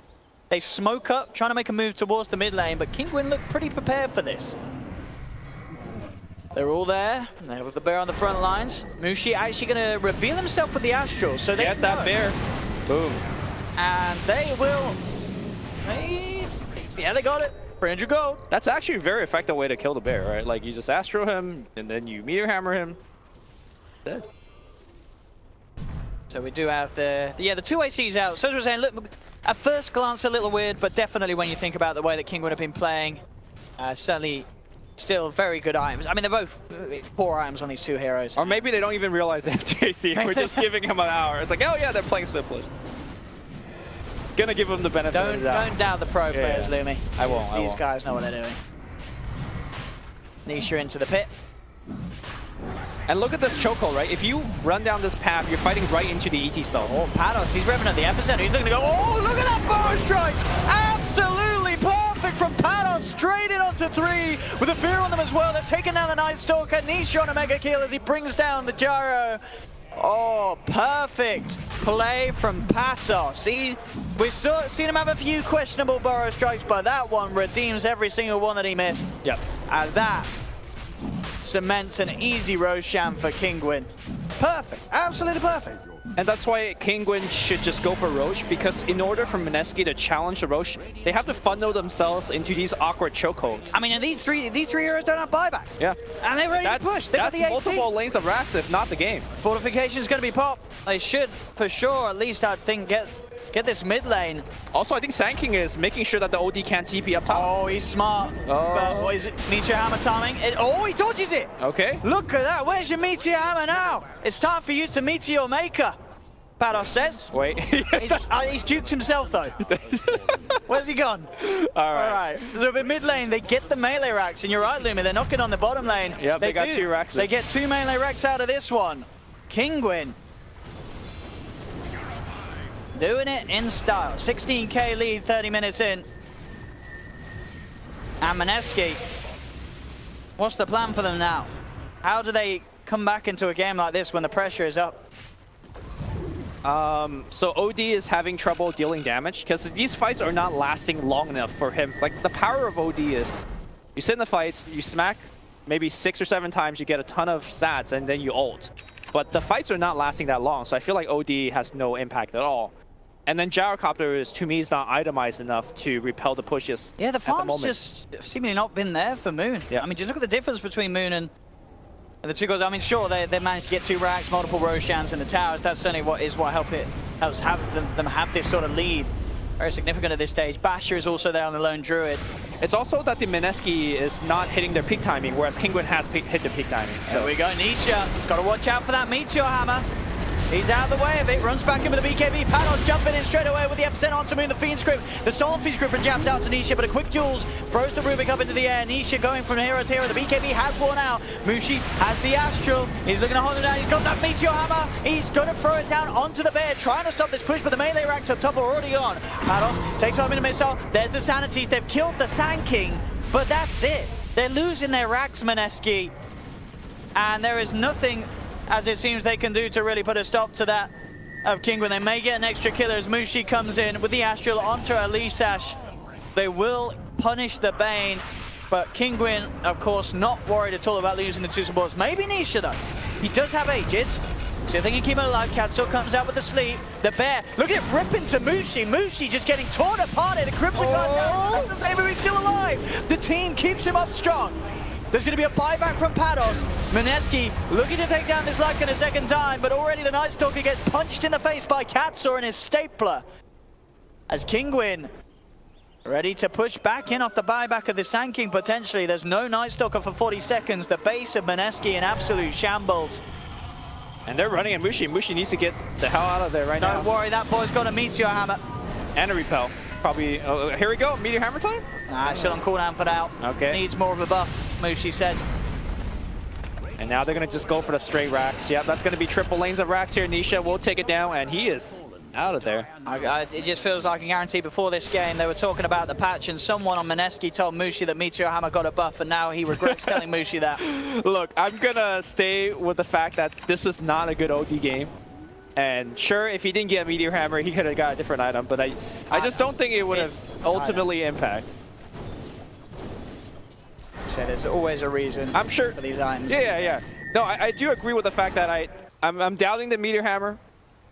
They smoke up, trying to make a move towards the mid lane, but Kinguin looked pretty prepared for this. They're all there. They're with the bear on the front lines. Mushi actually going to reveal himself with the Astral, so they get that bear. Boom. And they will. Yeah, they got it. 300 gold. That's actually a very effective way to kill the bear, right? Like, you just Astro him, and then you Meteor Hammer him. Dead. So we do have the 2 ACs out. So as we're saying, look, at first glance a little weird, but definitely when you think about the way that Kinguin have been playing, certainly still very good items. I mean, they're both poor items on these two heroes. Or maybe they don't even realize they have 2 AC. We're just giving him an hour. It's like, oh yeah, they're playing split push. Gonna give them the benefit of the doubt. Don't doubt the pro players, Lumi. I won't. These guys know what they're doing. Nisha into the pit. And look at this chokehold, right? If you run down this path, you're fighting right into the ET spells. Oh, Patos, he's revving at the epicenter. He's looking to go, oh, look at that bow strike! Absolutely perfect from Patos, straight in onto 3, with a fear on them as well. They've taken down the Night Stalker. Nisha on a mega kill as he brings down the Gyro. Oh, perfect play from Patos. We've seen him have a few questionable burrow strikes, but that one redeems every single one that he missed. Yep. As that cements an easy Roshan for Kinguin. Perfect, absolutely perfect. And that's why Kinguin should just go for Roche, because in order for Mineski to challenge the Roche, they have to funnel themselves into these awkward chokeholds. I mean, and these three heroes don't have buyback. Yeah. And they're ready to push. They've got the AC. Multiple lanes of Rax, if not the game. Fortification's going to be popped. They should, for sure, at least I think get get this mid lane. Also, I think Sand King is making sure that the OD can't TP up top. Oh, he's smart. But what is it? Meteor Hammer timing. Oh, he dodges it. Okay. Look at that. Where's your Meteor Hammer now? It's time for you to Meteor Maker. Pados says. Wait. He's duped himself though. Where's he gone? All right. So in mid lane, they get the melee racks, and you're right, Lumi. They're knocking on the bottom lane. Yep, they got 2 racks. They get 2 melee racks out of this one. Kinguin doing it in style. 16k lead, 30 minutes in. And Meneski, what's the plan for them now? How do they come back into a game like this when the pressure is up? So OD is having trouble dealing damage because these fights are not lasting long enough for him. Like, the power of OD is you sit in the fights, you smack maybe 6 or 7 times, you get a ton of stats, and then you ult. But the fights are not lasting that long, so I feel like OD has no impact at all. And then Gyrocopter is, to me, is not itemized enough to repel the pushes. Yeah, the farm's just seemingly not been there for Moon. Yeah. I mean, just look at the difference between Moon and the 2 goals. I mean, sure, they managed to get 2 racks, multiple Roshans in the towers. That's certainly what helps have them have this sort of lead. Very significant at this stage. Basher is also there on the lone Druid. It's also that the Meneski is not hitting their peak timing, whereas Kinguin has hit their peak timing. So we go, Nisha. He's got to watch out for that Meteor Hammer. He's out of the way of it, runs back in with the BKB. Pados jumping in straight away with the epicenter onto Moon, the Fiend Script. The Storm Fiend Script jabs out to Nisha, but a quick Jules throws the Rubik up into the air. Nisha going from hero to hero. The BKB has worn out. Mushi has the Astral. He's looking to hold it down. He's got that Meteor Hammer. He's going to throw it down onto the bear, trying to stop this push, but the melee racks up top are already on. Pados takes home in a missile. There's the Sanities. They've killed the Sand King, but that's it. They're losing their racks, Meneski. And there is nothing, as it seems, they can do to really put a stop to that of Kinguin. They may get an extra killer as Mushi comes in with the Astral onto Elisash. They will punish the Bane, but Kinguin, of course, not worried at all about losing the 2 supports. Maybe Nisha, though. He does have Aegis, so if they can keep him alive. Katsu comes out with the sleep. The bear, look at it rip into Mushi. Mushi just getting torn apart. The Crimson Guard down. That's the same, he's still alive. The team keeps him up strong. There's going to be a buyback from Pados. Meneski looking to take down this Lycan a second time, but already the Night Stalker gets punched in the face by Katsu and his stapler. As Kinguin ready to push back in off the buyback of the Sand King potentially. There's no Night Stalker for 40 seconds. The base of Meneski in absolute shambles. And they're running at Mushi. Mushi needs to get the hell out of there right now. Don't worry, that boy's got a Meteor Hammer. And a repel. Probably, here we go, Meteor Hammer time? Nah, still on cooldown for now. Okay. Needs more of a buff, Mushi says. And now they're going to just go for the straight racks. Yep, that's going to be triple lanes of racks here. Nisha will take it down, and he is out of there. It just feels like a guarantee. Before this game, they were talking about the patch, and someone on Meneski told Mushi that Meteor Hammer got a buff, and now he regrets telling Mushi that. Look, I'm going to stay with the fact that this is not a good OD game. And sure, if he didn't get Meteor Hammer, he could have got a different item, but I just don't think it would have ultimately impact. So there's always a reason, I'm sure, for these items. Yeah. No, I do agree with the fact that I'm doubting the Meteor Hammer,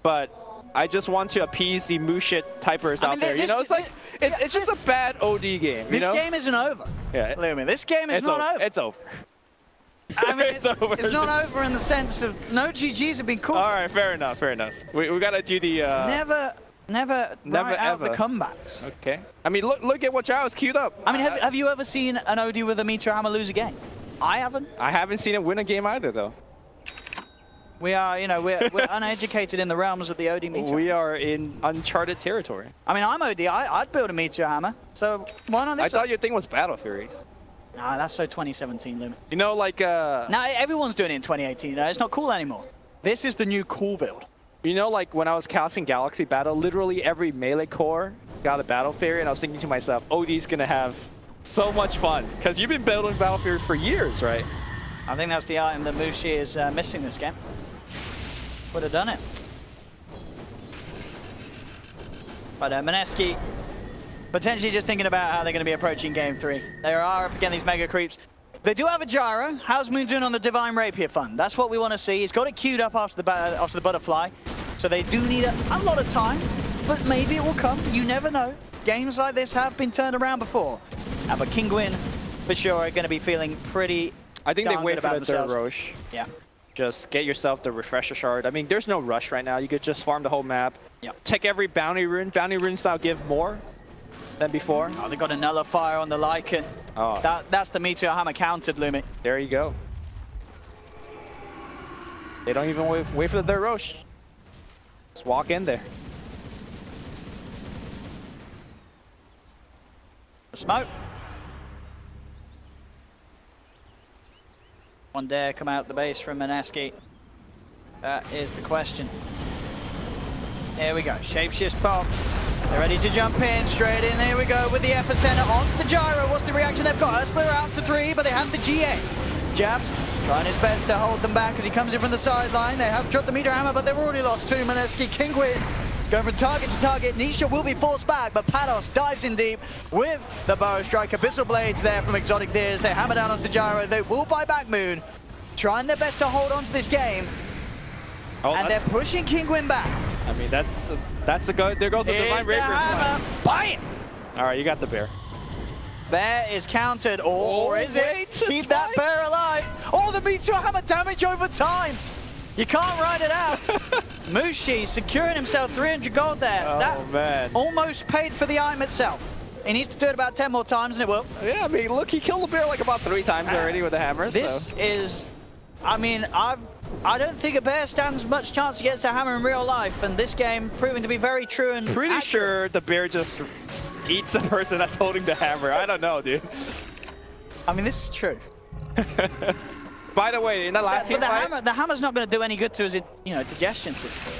but I just want to appease the Mushit typers out there. You know, it's like, it's just a bad OD game. This game isn't over. Yeah. Lumi, this game is not over. It's over. I mean, it's not over in the sense of no GGs have been called. All right, fair enough. We got to do the... Never out the comebacks. Okay. I mean, look at what Giles queued up. I mean, have you ever seen an OD with a Meteor Hammer lose a game? I haven't. I haven't seen it win a game either, though. We are, you know, we're uneducated in the realms of the OD Meteor. We are in uncharted territory. I mean, I'm OD. I'd build a Meteor Hammer. So why not this? I thought your thing was Battle Furies. Nah, that's so 2017, Lumi. You know, like... Now, everyone's doing it in 2018. You know? It's not cool anymore. This is the new cool build. You know, like when I was casting Galaxy Battle, literally every melee core got a Battle Fury, and I was thinking to myself, OD's going to have so much fun. Because you've been building Battle Fury for years, right? I think that's the item that Mushi is missing this game. Would have done it. But Meneski potentially just thinking about how they're going to be approaching game 3. They are up against these mega creeps. They do have a gyro. How's Moon doing on the Divine Rapier fun? That's what we want to see. He's got it queued up after the butterfly. So they do need a lot of time, but maybe it will come. You never know. Games like this have been turned around before. But Kinguin, for sure, are going to be feeling pretty I think they wait for the themselves. third Roche. Yeah. just get yourself the refresher shard. I mean, there's no rush right now. You could just farm the whole map. Yep. Take every bounty rune. Bounty runes now give more than before. Oh, they got a nullifier on the Lycan. Oh, That's the Meteor Hammer countered, Lumi. there you go. They don't even wait for their Rosh. Just walk in there. Smoke. One dare come out the base from Mineski. That is the question. Here we go. Shapeshift pop. They're ready to jump in. Straight in. There we go with the epicenter onto the gyro. What's the reaction they've got? Earthsplitter out for 3, but they have the GA. Jabs trying his best to hold them back as he comes in from the sideline. They have dropped the Meteor Hammer, but they've already lost 2. Mineski, Kinguin going from target to target. Nisha will be forced back, but Pados dives in deep with the Bow Strike. Abyssal Blades there from Exotic Deers. They hammer down onto the gyro. They will buy back Moon, trying their best to hold on to this game. Oh, And they're pushing Kinguin back. I mean, that's the go. There goes the Divine Here's the Rapier. hammer. Buy it! All right, you got the bear. Bear is countered, or is wait, it? Keep that Spike. bear alive. Oh, the Meteor Hammer damage over time. You can't ride it out. Mushi securing himself 300 gold there. Oh, That man. almost paid for the item itself. He needs to do it about 10 more times, and it will. Yeah, I mean, look, he killed the bear like about 3 times already with the hammer. This so. is, I mean, I don't think a bear stands much chance against a hammer in real life, and this game proving to be very true and Pretty accurate. sure the bear just eats the person that's holding the hammer. I don't know, dude. I mean, this is true. By the way, in that last But fight, the hammer's not going to do any good to his, digestion system.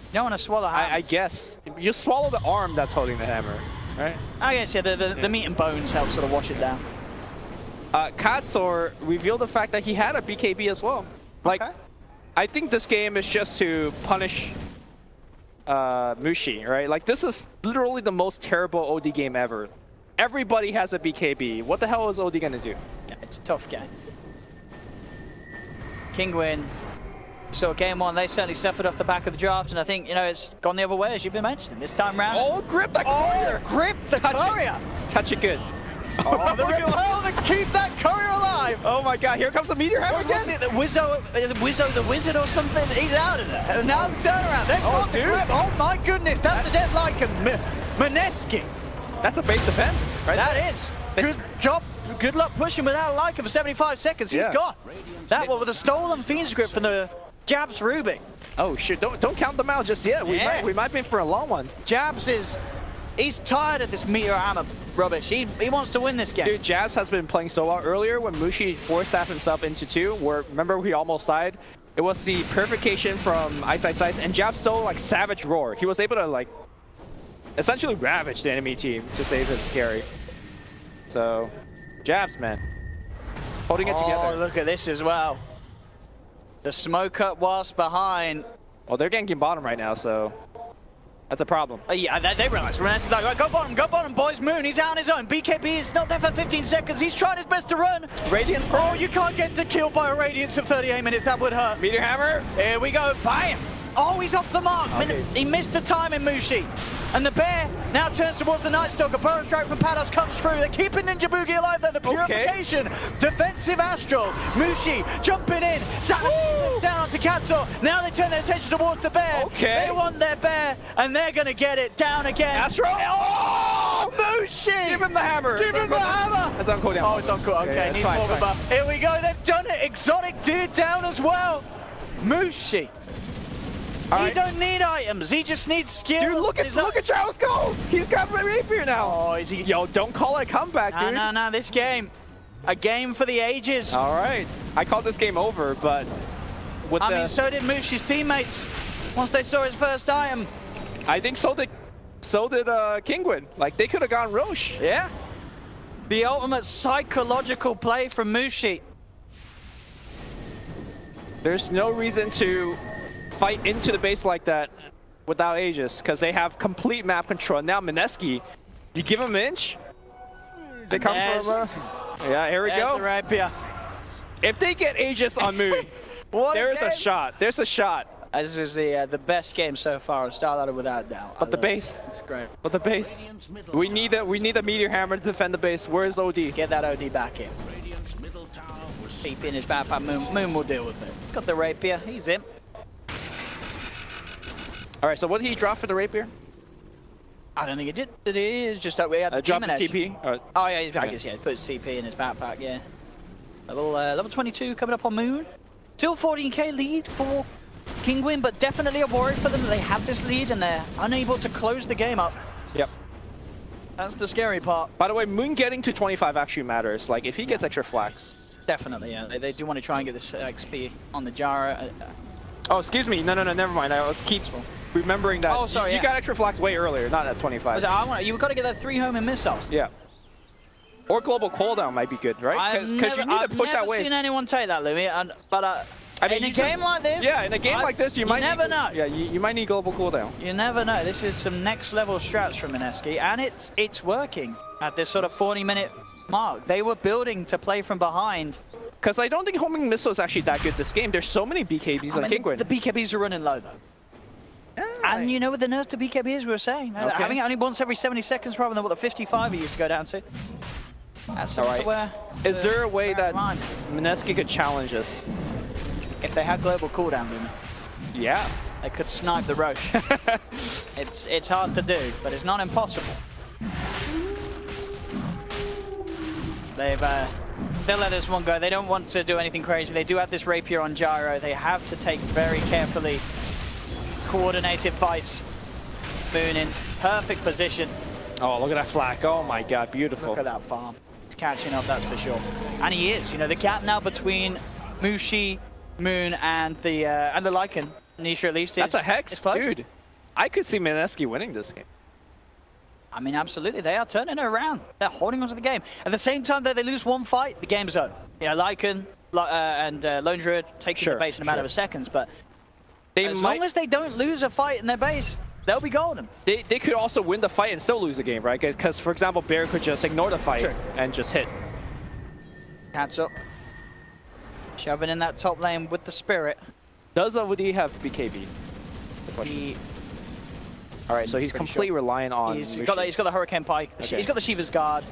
You don't want to swallow hammers. I guess you swallow the arm that's holding the hammer, right? I guess, yeah, the meat and bones help sort of wash it down. Katsor revealed the fact that he had a BKB as well. Like, Okay. I think this game is just to punish Mushi, right? Like, this is literally the most terrible OD game ever. Everybody has a BKB. What the hell is OD gonna do? Yeah, it's a tough game. Kinguin, so game 1, they certainly suffered off the back of the draft, and I think, it's gone the other way, as you've been mentioning. This time round. Oh, grip the courier! Grip the courier! Touch it good. Oh, the repel to keep that courier alive! Oh my god, here comes the Meteor Hammer What was again! it, the Wizzo the Wizard or something? He's out of there. And now the turnaround. They've got the dude. grip. Oh my goodness, that's a dead Lycan. Mineski. That's a base defend, right? That is. Good job. Good luck pushing without a Lycan for 75 seconds. He's Yeah. gone. That one with a stolen Fiend's Grip from the Jabs Rubik. Oh shit, don't count them out just yet. We might be in for a long one. Jabs he's tired of this Meteor Hammer rubbish. He wants to win this game. Dude, Jabs has been playing so well. Earlier when Mushi force-staffed himself into 2, where remember he almost died? It was the purification from Ice, and Jabs stole like Savage Roar. He was able to like essentially ravage the enemy team to save his carry. So, Jabs, man. Holding it together. Oh, look at this as well. The smoke up whilst behind. Well, they're ganking bottom right now, so that's a problem. Yeah, they realize. Reneski's like, right, go bottom, boys. Moon, he's out on his own. BKB is not there for 15 seconds. He's trying his best to run. Radiance. Oh, you can't get the kill by a Radiance of 38 minutes. That would hurt. Meteor Hammer. Here we go. Bam! Oh, he's off the mark. Okay. He missed the timing, Mushi. And the bear now turns towards the Night Stalker. Burrow Strike from Pados comes through. They're keeping Ninja Boogie alive there. The purification. Defensive Astral. Mushi jumping in. Savage flips down onto Katso. Now they turn their attention towards the bear. Okay. They want their bear, and they're going to get it down again. Astral. Oh, Mushi! Give him the hammer. Give him the hammer! That's on cooldown. Oh, it's on cooldown. Okay, Yeah, needs fine, more of a fine. buff. Here we go. They've done it. Exotic Deer down as well. Mushi. He don't need items. He just needs skill. Dude, look at Charles go! He's got Rapier now. Oh, is he? Yo, don't call it a comeback, dude. No. This game, a game for the ages. All right, I called this game over, but with I mean, so did Mushi's teammates once they saw his first item. I think so did Kinguin. Like they could have gone Rosh. Yeah. The ultimate psychological play from Mushi. There's no reason to fight into the base like that without Aegis, because they have complete map control. Now Mineski, you give him an inch, they come from. Yeah, here we go. The rapier. If they get Aegis on Moon, there's a shot. There's a shot. This is the best game so far on Starladder without doubt. But the base. It's great. But the base. We need a Meteor Hammer to defend the base. Where's OD? Get that OD back in. Radiant's middle tower was CP in his backpack. Moon will deal with it. He's got the rapier. He's in. All right, so what did he drop for the rapier? I don't think he did. It is just that we had the Drop demon the edge. TP? Oh yeah, I guess yeah. He put his CP in his backpack. Yeah. Level 22 coming up on Moon. Still 14k lead for Kinguin, but definitely a worry for them that they have this lead and they're unable to close the game up. Yep. That's the scary part. By the way, Moon getting to 25 actually matters. Like, if he gets extra flags. Definitely, yeah. They do want to try and get this XP on the Jara. Oh, excuse me. No, never mind. I was keep remembering that. Oh, sorry, You yeah. got extra flags way earlier, not at 25. You've got to get that 3 homing missiles. Yeah. Or global cooldown might be good, right? Because you need to push that I've wave. never seen anyone take that, Louis. But I mean, in a game like this... Yeah, in a game like this, you might never know. Yeah, you might need global cooldown. You never know. This is some next level strats from Mineski, and it's working at this sort of 40-minute mark. They were building to play from behind. Because I don't think homing missile is actually that good this game. There's so many BKBs on Kinguin. The BKBs are running low, though. And you know what the nerf to BKBs we were saying? Okay. Having it only once every 70 seconds rather than what the 55 it used to go down to. That's something to wear. Is there a way that mind. Mineski could challenge us? If they had global cooldown, Luna, Yeah. they could snipe the Roche. It's hard to do, but it's not impossible. They'll let this one go. They don't want to do anything crazy. They do have this rapier on Gyro. They have to take very carefully coordinated fights. Moon in perfect position. Oh, look at that flag. Oh my god, beautiful. Look at that farm. He's catching up, that's for sure. And he is. You know, the gap now between Mushi, Moon, and the Lycan, Nisha at least, That's a hex, dude. I could see Mineski winning this game. I mean, absolutely. They are turning it around. They're holding onto the game. At the same time that they lose one fight, the game's over. You know, Lycan and Lone Druid taking the base in a matter of seconds, but as long as they don't lose a fight in their base, they'll be golden. They could also win the fight and still lose the game, right? Because, for example, Bear could just ignore the fight and just hit. Hats up. Shoving in that top lane with the Spirit. Does OD have BKB? All right, so he's completely reliant on... He's got the Hurricane Pike. Okay. He's got the Shiva's Guard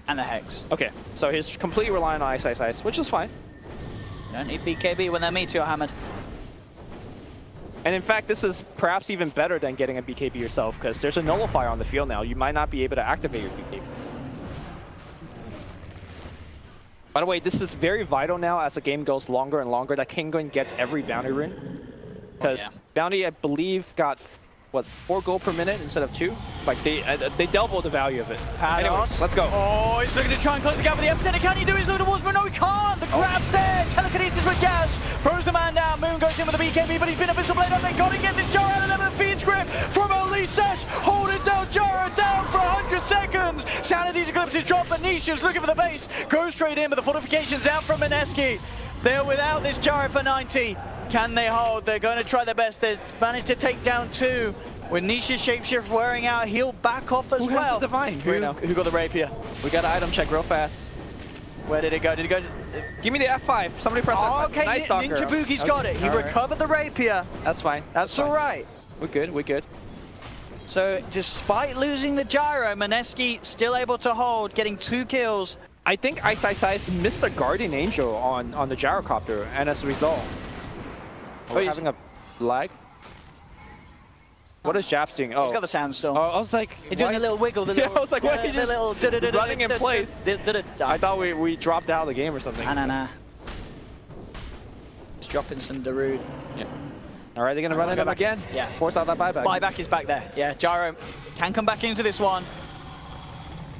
and the Hex. Okay, so he's completely reliant on Ice, which is fine. You don't need BKB when they're Meteor Hammered. And in fact, this is perhaps even better than getting a BKB yourself, because there's a Nullifier on the field now. You might not be able to activate your BKB. By the way, this is very vital now as the game goes longer and longer that Kinguin gets every bounty rune. Because bounty, I believe, got, what, 4 gold per minute instead of 2? Like, they doubled the value of it. Anyways, let's go. Oh, he's looking to try and close the gap with the epicenter. Can he do his loot towards Moon? No, he can't. The grab's there. Telekinesis with Gaz. Throws the man down. Moon goes in with the BKB, but he's been a Visual Blade up. They got to get this Jara out of them. The Fiend's Grip from Elisesh. Holding down Jara down for 100 seconds. Sanity's Eclipse is dropped, but Nisha's looking for the base. Goes straight in, but the fortification's out from Mineski. They're without this Jara for 90. Can they hold? They're going to try their best. They've managed to take down 2. With Nisha's Shapeshift wearing out, he'll back off as well. Who has the Divine right now? Who got the Rapier? We got an item check real fast. Where did it go? Did it go? Give me the F5. Somebody press F5. Okay, Nice Stalker. Ninja Boogie's got it. He recovered the Rapier. That's fine. That's all right. We're good. We're good. So, despite losing the Gyro, Mineski still able to hold, getting 2 kills. I think Ice missed the Guardian Angel on the Gyrocopter, and as a result, we're having a lag. What is Japs doing? Oh, he's got the Sandstorm. Oh, I was like, he's doing a little wiggle. The little, I was like, why is he just running in place? I thought we dropped out of the game or something. Nah. He's dropping some Darude. Yeah. All right, they're gonna run it up again. Yeah. Force out that buyback. Buyback is back there. Yeah, Gyro can come back into this one.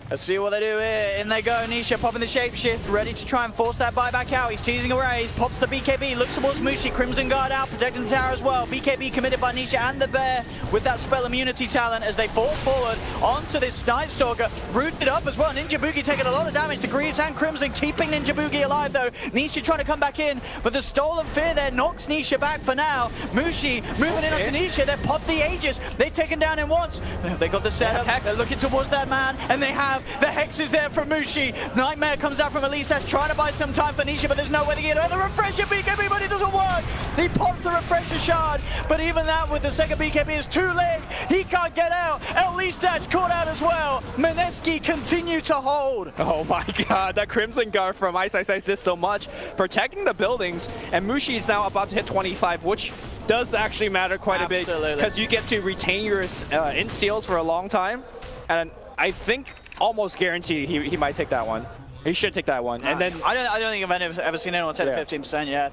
Let's see what they do here. In they go, Nisha popping the Shapeshift, ready to try and force that buyback out. He's teasing away, he pops the BKB, looks towards Mushi, Crimson Guard out, protecting the tower as well. BKB committed by Nisha and the Bear with that spell immunity talent as they force forward onto this Night Stalker. Rooted up as well, Ninja Boogie taking a lot of damage to Greaves and Crimson, keeping Ninja Boogie alive though. Nisha trying to come back in, but the Stolen Fear there knocks Nisha back for now. Mushi moving in onto Nisha, they've popped the Aegis, they've taken down in once. They got the setup, they're looking towards that man, and they have have. The Hex is there from Mushi. Nightmare comes out from Elisash, trying to buy some time for Nisha, but there's no way to get it. The refresher BKB, but it doesn't work. He pops the refresher shard, but even that with the second BKB is too late. He can't get out. Elisash caught out as well. Meneski continue to hold. Oh my god, that Crimson Guard from Ice did so much, protecting the buildings, and Mushi is now about to hit 25, which does actually matter quite a bit, because you get to retain your insteals for a long time, and I think almost guarantee he might take that one. He should take that one, and then I don't think I've ever seen anyone take 15%. Yeah,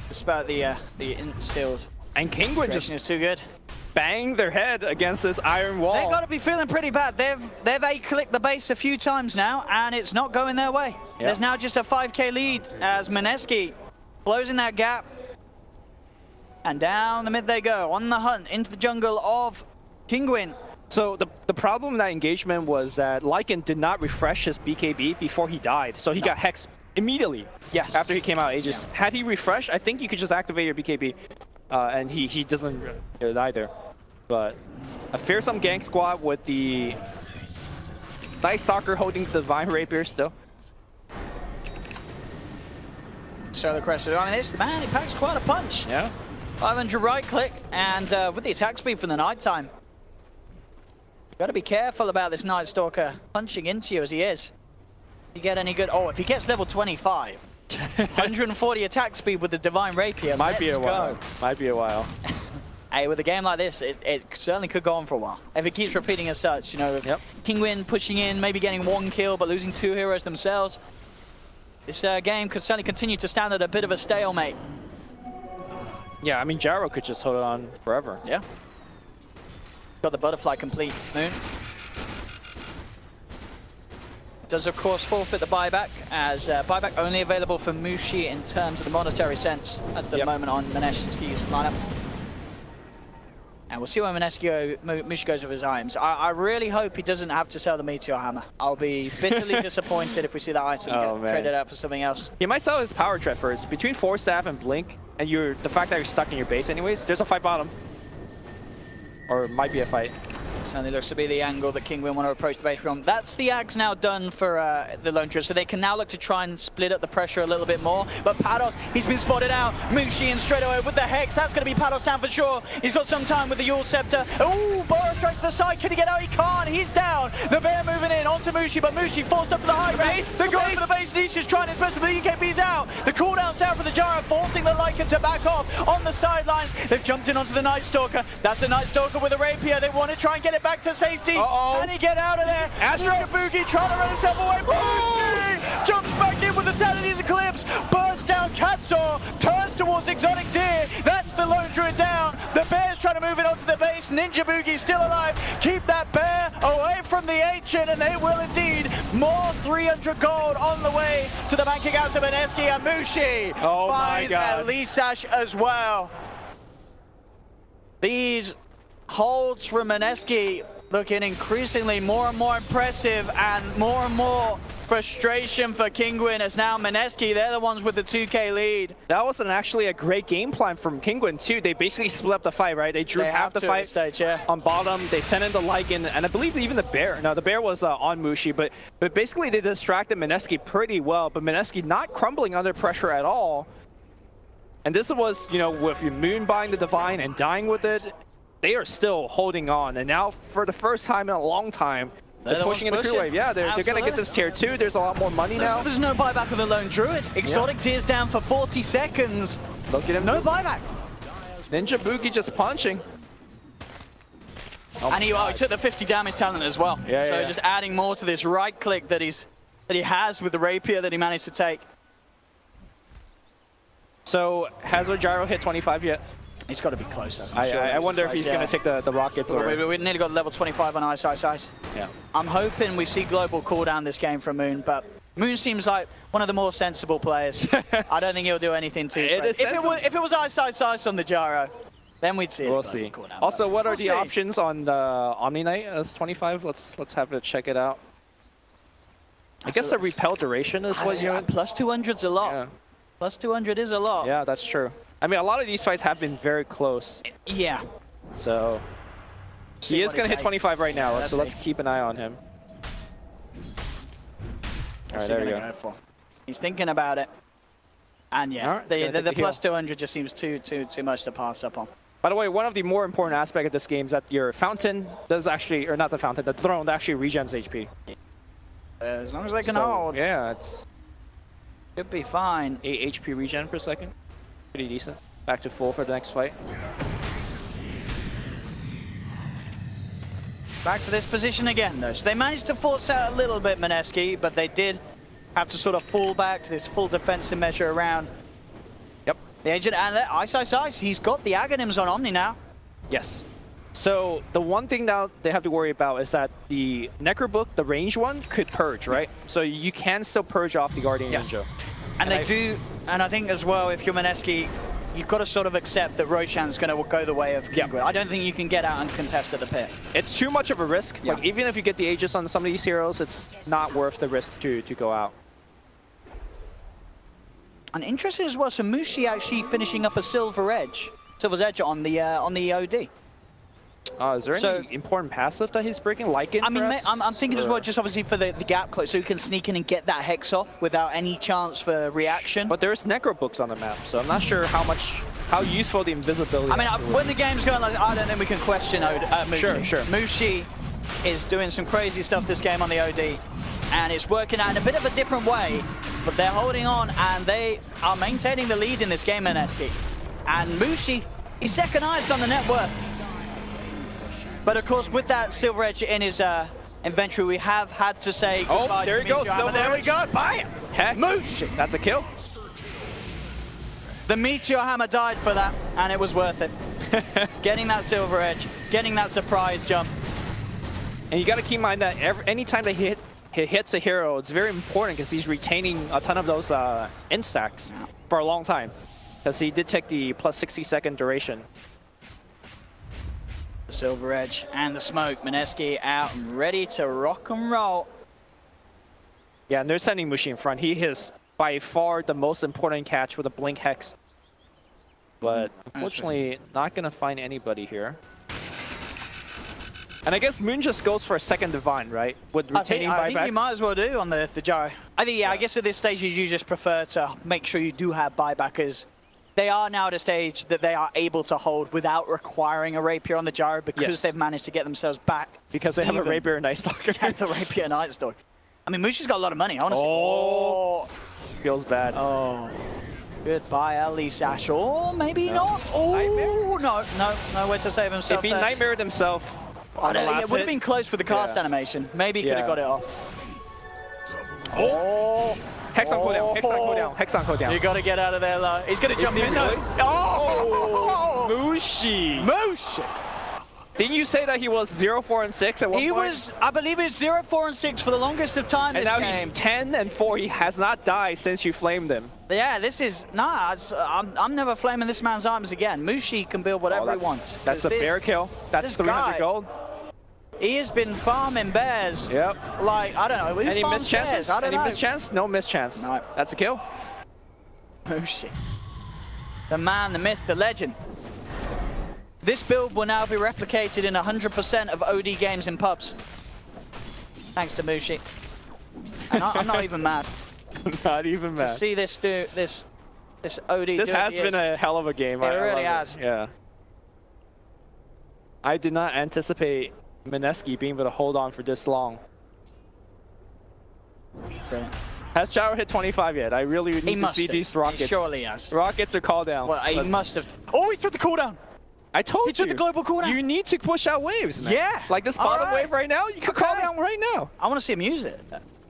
despite the instilled. And Kinguin just is too good. Bang their head against this iron wall. They've got to be feeling pretty bad. They've A-clicked the base a few times now, and it's not going their way. Yep. There's now just a 5k lead as Meneski closing that gap. And down the mid they go, on the hunt into the jungle of Kinguin. So the problem in that engagement was that Lycan did not refresh his BKB before he died. So he got Hex immediately after he came out of Aegis. Had he refreshed, I think you could just activate your BKB. And he doesn't do it either. But a fearsome gank squad with the Night Stalker holding the Divine Rapier still. So the Crest, I mean, this man, he packs quite a punch. Yeah. 500 right click, and with the attack speed from the nighttime. Got to be careful about this Night Stalker punching into you as he is. You get any good? Oh, if he gets level 25, 140 attack speed with the Divine Rapier. Might be a while. Might be a while. Hey, with a game like this, it certainly could go on for a while. If it keeps repeating as such, you know, with Kinguin pushing in, maybe getting one kill, but losing 2 heroes themselves, this game could certainly continue to stand at a bit of a stalemate. Yeah, I mean, Gyro could just hold it on forever. Yeah. Got the butterfly complete, Moon. Does, of course, forfeit the buyback, as buyback only available for Mushi in terms of the monetary sense at the moment on Meneski's lineup. And we'll see where Mushi goes with his items. I really hope he doesn't have to sell the Meteor Hammer. I'll be bitterly disappointed if we see that item get traded out for something else. He might sell his power trap first. Between Force Staff and Blink, and the fact that you're stuck in your base anyways, there's a fight bottom. Or it might be a fight. Certainly looks to be the angle that Kinguin want to approach the base from. That's the Ags now done for the Lone Druid, so they can now look to try and split up the pressure a little bit more. But Pados, he's been spotted out. Mushi in straight away with the Hex. That's going to be Pados down for sure. He's got some time with the Yule Scepter. Ooh, Boros strikes to the side. Can he get out? He can't. He's down. The Bear moving in onto Mushi, but Mushi forced up to the high ground. They're going for the base. Nisha's trying his best, but the EKB's out. The cooldown's down for the Gyro, forcing the Lycan to back off on the sidelines. They've jumped in onto the Night Stalker. That's the Night Stalker with a Rapier. They want to try and get it back to safety. Can he get out of there? Astro Boogie trying to run himself away. Mushi jumps back in with the Sanity's Eclipse. Bursts down Katsaw. Turns towards Exotic Deer. That's the Lone Druid down. The Bear's trying to move it onto the base. Ninja Boogie's still alive. Keep that Bear away from the Ancient, and they will indeed. More 300 gold on the way to the banking out of Meneski, and Mushi finds Elisash as well. These holds from Meneski looking increasingly more and more impressive, and more frustration for Kinguin as now Meneski, they're the ones with the 2k lead. That wasn't actually a great game plan from Kinguin too. They basically split up the fight, right? They drew half the fight stage, on bottom. They sent in the Lycan, and I believe even the Bear. No, the Bear was on Mushi, but basically they distracted Meneski pretty well, but Meneski not crumbling under pressure at all. And this was, you know, with Moon buying the Divine and dying with it, they are still holding on, and now for the first time in a long time, they're pushing in the crew wave. Yeah, they're going to get this tier 2. There's a lot more money now. There's no buyback of the Lone Druid. Exotic Deer's down for 40 seconds. Look at him. No buyback. Ninja Boogie just punching. And he took the 50 damage talent as well. So just adding more to this right click that he has with the Rapier that he managed to take. So has our Gyro hit 25 yet? He's got to be close. I wonder if he's going to take the rockets. Or... We nearly got level 25 on Ice. Yeah. I'm hoping we see global cooldown this game from Moon, but Moon seems like one of the more sensible players. I don't think he'll do anything too crazy. If it was Ice on the Gyro, then we'd see it. We'll see. Also, what are the options on the Omni Knight as 25? Let's have to check it out. I guess the repel duration is what you... Plus 200's a lot. Yeah. Plus 200 is a lot. Yeah, that's true. I mean, a lot of these fights have been very close. Yeah. So he is going to hit 25 right now, so let's keep an eye on him. What's All he right, going to go for? He's thinking about it. And yeah, All right, he's gonna the take the plus heal. 200 just seems too much to pass up on. By the way, one of the more important aspects of this game is that your fountain does actually, or not the fountain, the throne actually regens HP. As long as they can So, hold, yeah, it's should be fine. 8 HP regen per second. Pretty decent. Back to full for the next fight. Back to this position again, though. So they managed to force out a little bit, Mineski, but they did have to sort of fall back to this full defensive measure around. Yep. The agent and Ice. He's got the Aghanims on Omni now. Yes. So the one thing that they have to worry about is that the Necrobook, the range one, could purge, right? So you can still purge off the Guardian Yes. Ninja. And they do, and I think as well, if you're Mineski, you've got to sort of accept that Roshan's going to go the way of Kingwood. I don't think you can get out and contest at the pit. It's too much of a risk. Yeah. Like even if you get the Aegis on some of these heroes, it's not worth the risk to go out. And interesting as well, so Mushi actually finishing up a Silver's Edge on the OD. Is there So- any important passive that he's breaking? Lycan, I mean, perhaps? I'm thinking as well, Or- just obviously for the gap close, so you can sneak in and get that Hex off without any chance for reaction. But there's Necrobooks on the map, so I'm not sure how useful the invisibility. I mean, actually when the game's going like, I don't think we can question Mushi. Sure. Mushi is doing some crazy stuff this game on the OD, and it's working out in a bit of a different way, but they're holding on, and they are maintaining the lead in this game, Mineski. And Mushi, he's second-highest on the net worth. But of course, with that Silver Edge in his inventory, we have had to say goodbye there to he goes, Meteor Hammer. Silver There we Edge. go, buy it! Heck, Mushi! that's a kill. The Meteor Hammer died for that, and it was worth it. Getting that Silver Edge, getting that surprise jump. And you got to keep in mind that anytime that he hits a hero, it's very important because he's retaining a ton of those instacks for a long time. Because he did take the plus 60-second duration. The Silver Edge and the smoke. Mineski out and ready to rock and roll. Yeah, and they're sending Mushi in front. He is by far the most important catch with a Blink Hex. But unfortunately, not going to find anybody here. And I guess Moon just goes for a second Divine, right? With retaining I think buyback. you might as well do on the gyro. I think, yeah, I guess at this stage you just prefer to make sure you do have buybackers. They are now at a stage that they are able to hold without requiring a Rapier on the gyro because they've managed to get themselves back. Because they have a even. Rapier and Night Stalker. Yeah, the Rapier Night Stalker. I mean, Mushi's got a lot of money, honestly. Oh. Feels bad. Oh. Goodbye, Ali Sash. Or maybe not. Oh, no, nowhere to save himself. If he there. Nightmared himself on the It last would have hit, been close with the cast animation. Maybe he could have got it off. Oh! Hex on cooldown, Hex on cooldown, Hex on cooldown. You got to get out of there, though. He's going to jump he in, though. really? Oh! Mushi! Mushi! Didn't you say that he was 0-4 and 6 at one He point? was, I believe, it's 0-4 and 6 for the longest of time And this now game. he's 10 and 4. He has not died since you flamed him. Yeah, this is, I'm never flaming this man's arms again. Mushi can build whatever he wants. That's a bear kill. That's this 300 guy- gold. He has been farming bears. Yep. Like, I don't know. Who Any farms missed chances? bears? I don't Any know. missed chance? No missed chance. No. That's a kill. Mushi. The man, the myth, the legend. This build will now be replicated in 100% of OD games in pubs. Thanks to Mushi. And I'm not even mad Not even to mad. see this do this OD. This has been a hell of a game. It I really love has. Yeah. I did not anticipate Mineski being able to hold on for this long. Brilliant. Has Gyro hit 25 yet? I really need to see these rockets. He surely has. Rockets are called down. Well, he must have. Oh, he took the cooldown. I told you. He took the global cooldown. You need to push out waves, man. Yeah. Like this bottom All right. wave right now, you could call down right now. I want to see him use it.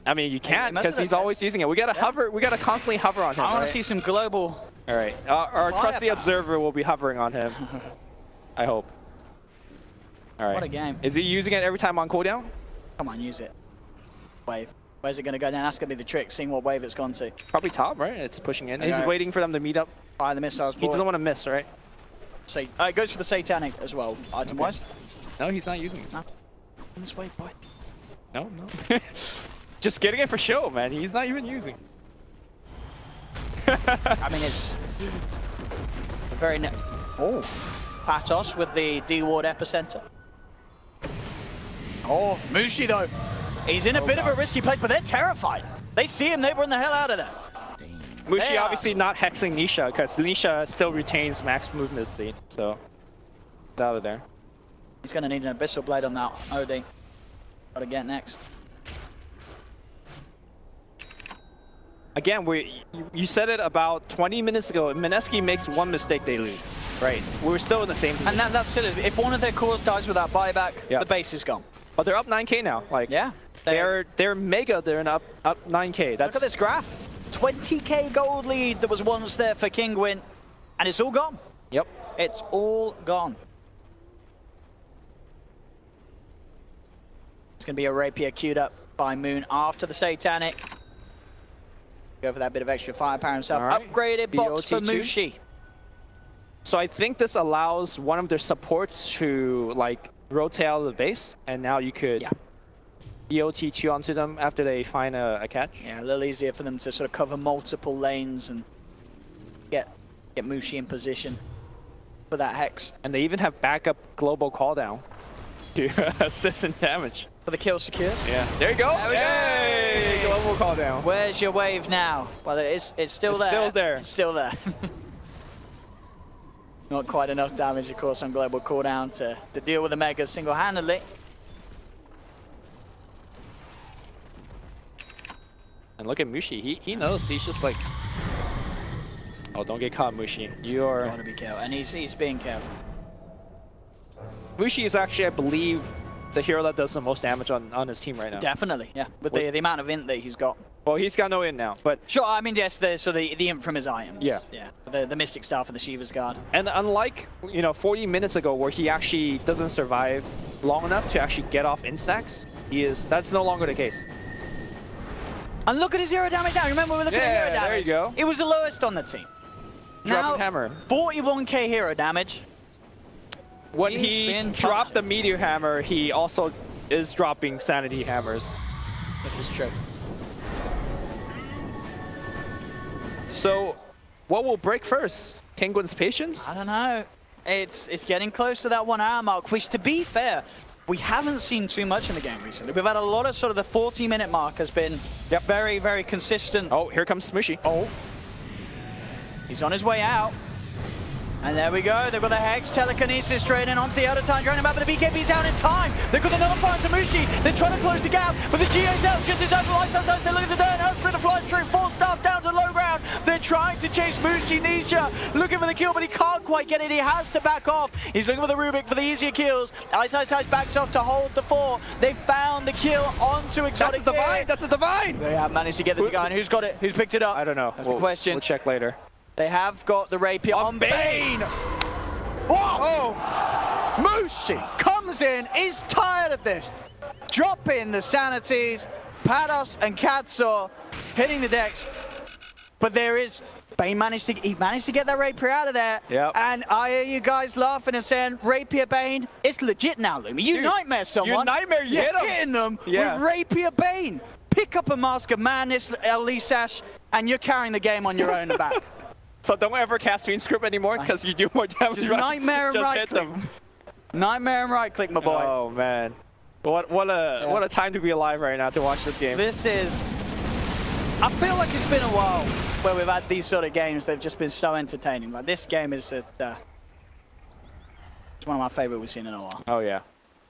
I mean, you can't must because have he's done. always using it. We gotta hover. We gotta constantly hover on him. I want right? to see some global. All right. Our trusty Firepower. observer will be hovering on him. I hope. All right. What a game. Is he using it every time on cooldown? Come on, use it. Wave. Where's it going to go down? That's going to be the trick, seeing what wave it's gone to. Probably top, right? It's pushing in. He's Okay. waiting for them to meet up. Fire the missiles. He doesn't want to miss, right? It goes for the Satanic as well, item-wise. No, he's not using it. No. In this wave, boy. No. Just getting it for show, man. He's not even using. I mean, it's a very... Oh. Patos with the D-Ward Epicenter. Oh, Mushi, though. He's in a bit of a risky place, but they're terrified. They see him, they run the hell out of there. Mushi They are- obviously not hexing Nisha because Nisha still retains max movement speed, so it's out of there. He's going to need an Abyssal Blade on that OD. Got to get next. Again, you said it about 20 minutes ago. If Mineski makes one mistake, they lose. Right. We're still in the same position. And that's it. If one of their cores dies without buyback, Yeah. the base is gone. But they're up 9K now. Like, Yeah. they're mega. They're in up 9K. That's Look at this graph. 20k gold lead that was once there for Kinguin, and it's all gone. Yep. It's all gone. It's going to be a Rapier queued up by Moon after the Satanic. Go for that bit of extra firepower himself. All right. Upgraded box for BOT2. Mushi. So I think this allows one of their supports to like rotate out of the base, and now you could EOT2 onto them after they find a catch. Yeah, a little easier for them to sort of cover multiple lanes and get Mushi in position for that Hex. And they even have backup global cooldown to assist in damage. For the kill secured. Yeah. There you go. There we go. Hey, global cooldown. Where's your wave now? Well, it's still there. Still there. It's still there. Not quite enough damage, of course, on global cooldown to deal with the Mega single-handedly. And look at Mushi. He knows. He's just like, oh, don't get caught, Mushi. You're Gotta be careful, and he's being careful. Mushi is actually, I believe, the hero that does the most damage on his team right now. Definitely, yeah. With the amount of int that he's got. Well, he's got no in now, but Sure, I mean, yes, the int from his items. Yeah. Yeah. The Mystic Staff and the Shiva's Guard. and unlike 40 minutes ago where he actually doesn't survive long enough to actually get off instacks, that's no longer the case. And look at his 0 damage now. Remember, we were looking at hero damage. there you go. It was the lowest on the team. Dropping Now, hammer. 41k hero damage. When He's he been dropped the punching. meteor hammer, he also is dropping sanity hammers. This is true. So, what will break first? Kinguin's patience? I don't know. It's getting close to that 1 hour mark, which, to be fair, we haven't seen too much in the game recently. We've had a lot of sort of the 40-minute mark has been very, very consistent. Oh, here comes Mushi. Oh. He's on his way out. And there we go. They've got the Hex, Telekinesis straight in onto the Outer Time, drawing him out, but the BKB's out in time. They've got another fire to Mushi. They're trying to close the gap, but the GA's out just in time for Light Size. They're looking to turn. Earthsplitter flying through, 4 staff down to the low ground. They're trying to chase Mushi. Nisha looking for the kill, but he can't quite get it. He has to back off. He's looking for the Rubik for the easier kills. Ice backs off to hold the 4. They found the kill onto Exotic. That's a divine! That's a divine! They have managed to get the guy, and who's got it? Who's picked it up? I don't know. That's the question. We'll check later. They have got the Rapier on Bane. Whoa! Oh! Mushi comes in, is tired of this. Dropping the sanities, Pados and Katsor hitting the decks. But there is, Bane managed to get that Rapier out of there. Yep. And I hear you guys laughing and saying, Rapier Bane, it's legit now, Lumi. You Dude, nightmare someone. you nightmare, you You're hit 'em. hitting them Yeah. with Rapier Bane. Pick up a Mask of Madness, Elisash, and you're carrying the game on your own back. So don't ever cast Fiend Script anymore because you do more damage. Just nightmare and Just right hit click. them. Nightmare and right click, my boy. Oh man, what a time to be alive right now to watch this game. This is, I feel like it's been a while where we've had these sort of games. They've just been so entertaining. Like this game is it's one of my favorite we've seen in a while. Oh yeah,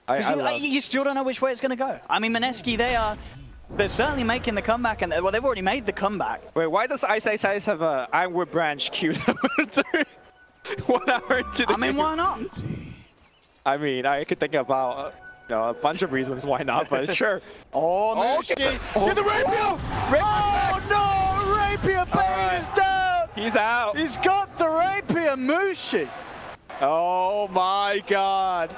You still don't know which way it's going to go. I mean, Mineski, they're certainly making the comeback, and well, they've already made the comeback. Wait, why does Ice have a Ironwood branch queued up 1 hour into the I mean, game? why not? I mean, I could think about a bunch of reasons why not, but sure. Oh, Mushi. Get the Rapier! Oh, no! Rapier Bane is down! He's out. He's got the Rapier Mushi. Oh my god.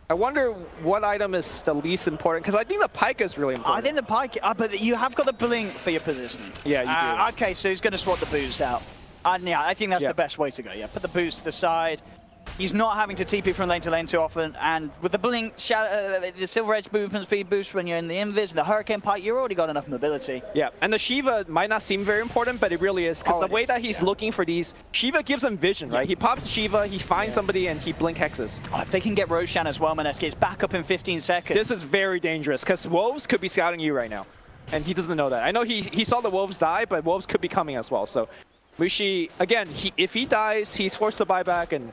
I wonder what item is the least important, because I think the pike is really important. I think the pike, but you have got the blink for your positioning. Yeah, you do. Okay, so he's going to swap the boost out. Yeah, I think that's Yeah. the best way to go. Yeah, put the boost to the side. He's not having to TP from lane to lane too often, and with the blink, the Silver Edge movement speed boost when you're in the invis, and the Hurricane Pike, you've already got enough mobility. Yeah, and the Shiva might not seem very important, but it really is, because the way that he's looking for these, Shiva gives him vision, right? He pops Shiva, he finds somebody, and he blink hexes. Oh, if they can get Roshan as well, Meneski, it's back up in 15 seconds. This is very dangerous, because Wolves could be scouting you right now, and he doesn't know that. I know he saw the Wolves die, but Wolves could be coming as well, so Mushi, again, if he dies, he's forced to buy back, and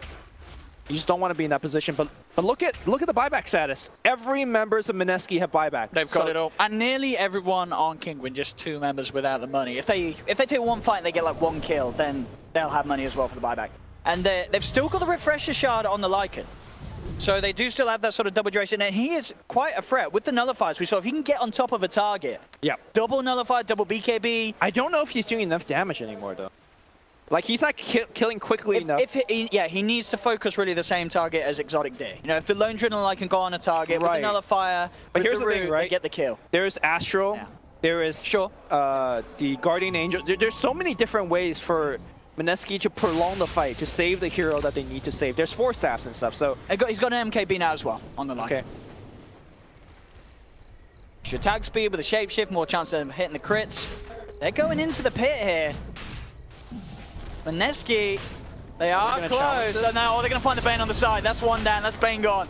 you just don't want to be in that position. But look at the buyback status. Every members of Meneski have buyback. They've got it all. And nearly everyone on Kinguin, just 2 members without the money. If they take one fight and they get like 1 kill, then they'll have money as well for the buyback. And they've still got the Refresher Shard on the Lycan. So they do still have that sort of double duration, and he is quite a threat. With the Nullifiers, we saw if he can get on top of a target, double Nullifier, double BKB. I don't know if he's doing enough damage anymore, though. Like, he's not killing quickly enough. He needs to focus really the same target as Exotic D. You know, if the Lone Adrenaline can go on a target with the Nullifier, but here's the root, thing, right? they get the kill. There's Astral, there is the Guardian Angel. There's so many different ways for Meneski to prolong the fight, to save the hero that they need to save. There's 4 staffs and stuff, so... He's got an MKB now as well, on the line. Okay. Should tag speed with a shapeshift, more chance of hitting the crits. They're going into the pit here. Meneski, they are close. So now they're going to find the Bane on the side. That's one down. That's Bane gone.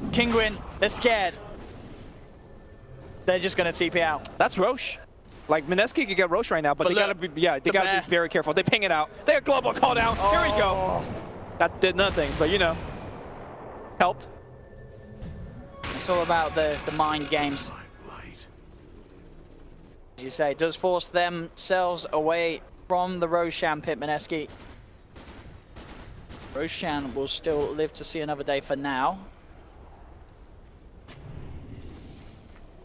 Kinguin, they're scared. They're just going to TP out. That's Roche. Like, Meneski could get Roche right now, but they gotta be, they gotta be very careful. They ping it out. They got global call down. Here we go. That did nothing, but you know, helped. It's all about the mind games. As you say, it does force themselves away from the Roshan pit. Meneski. Roshan will still live to see another day for now.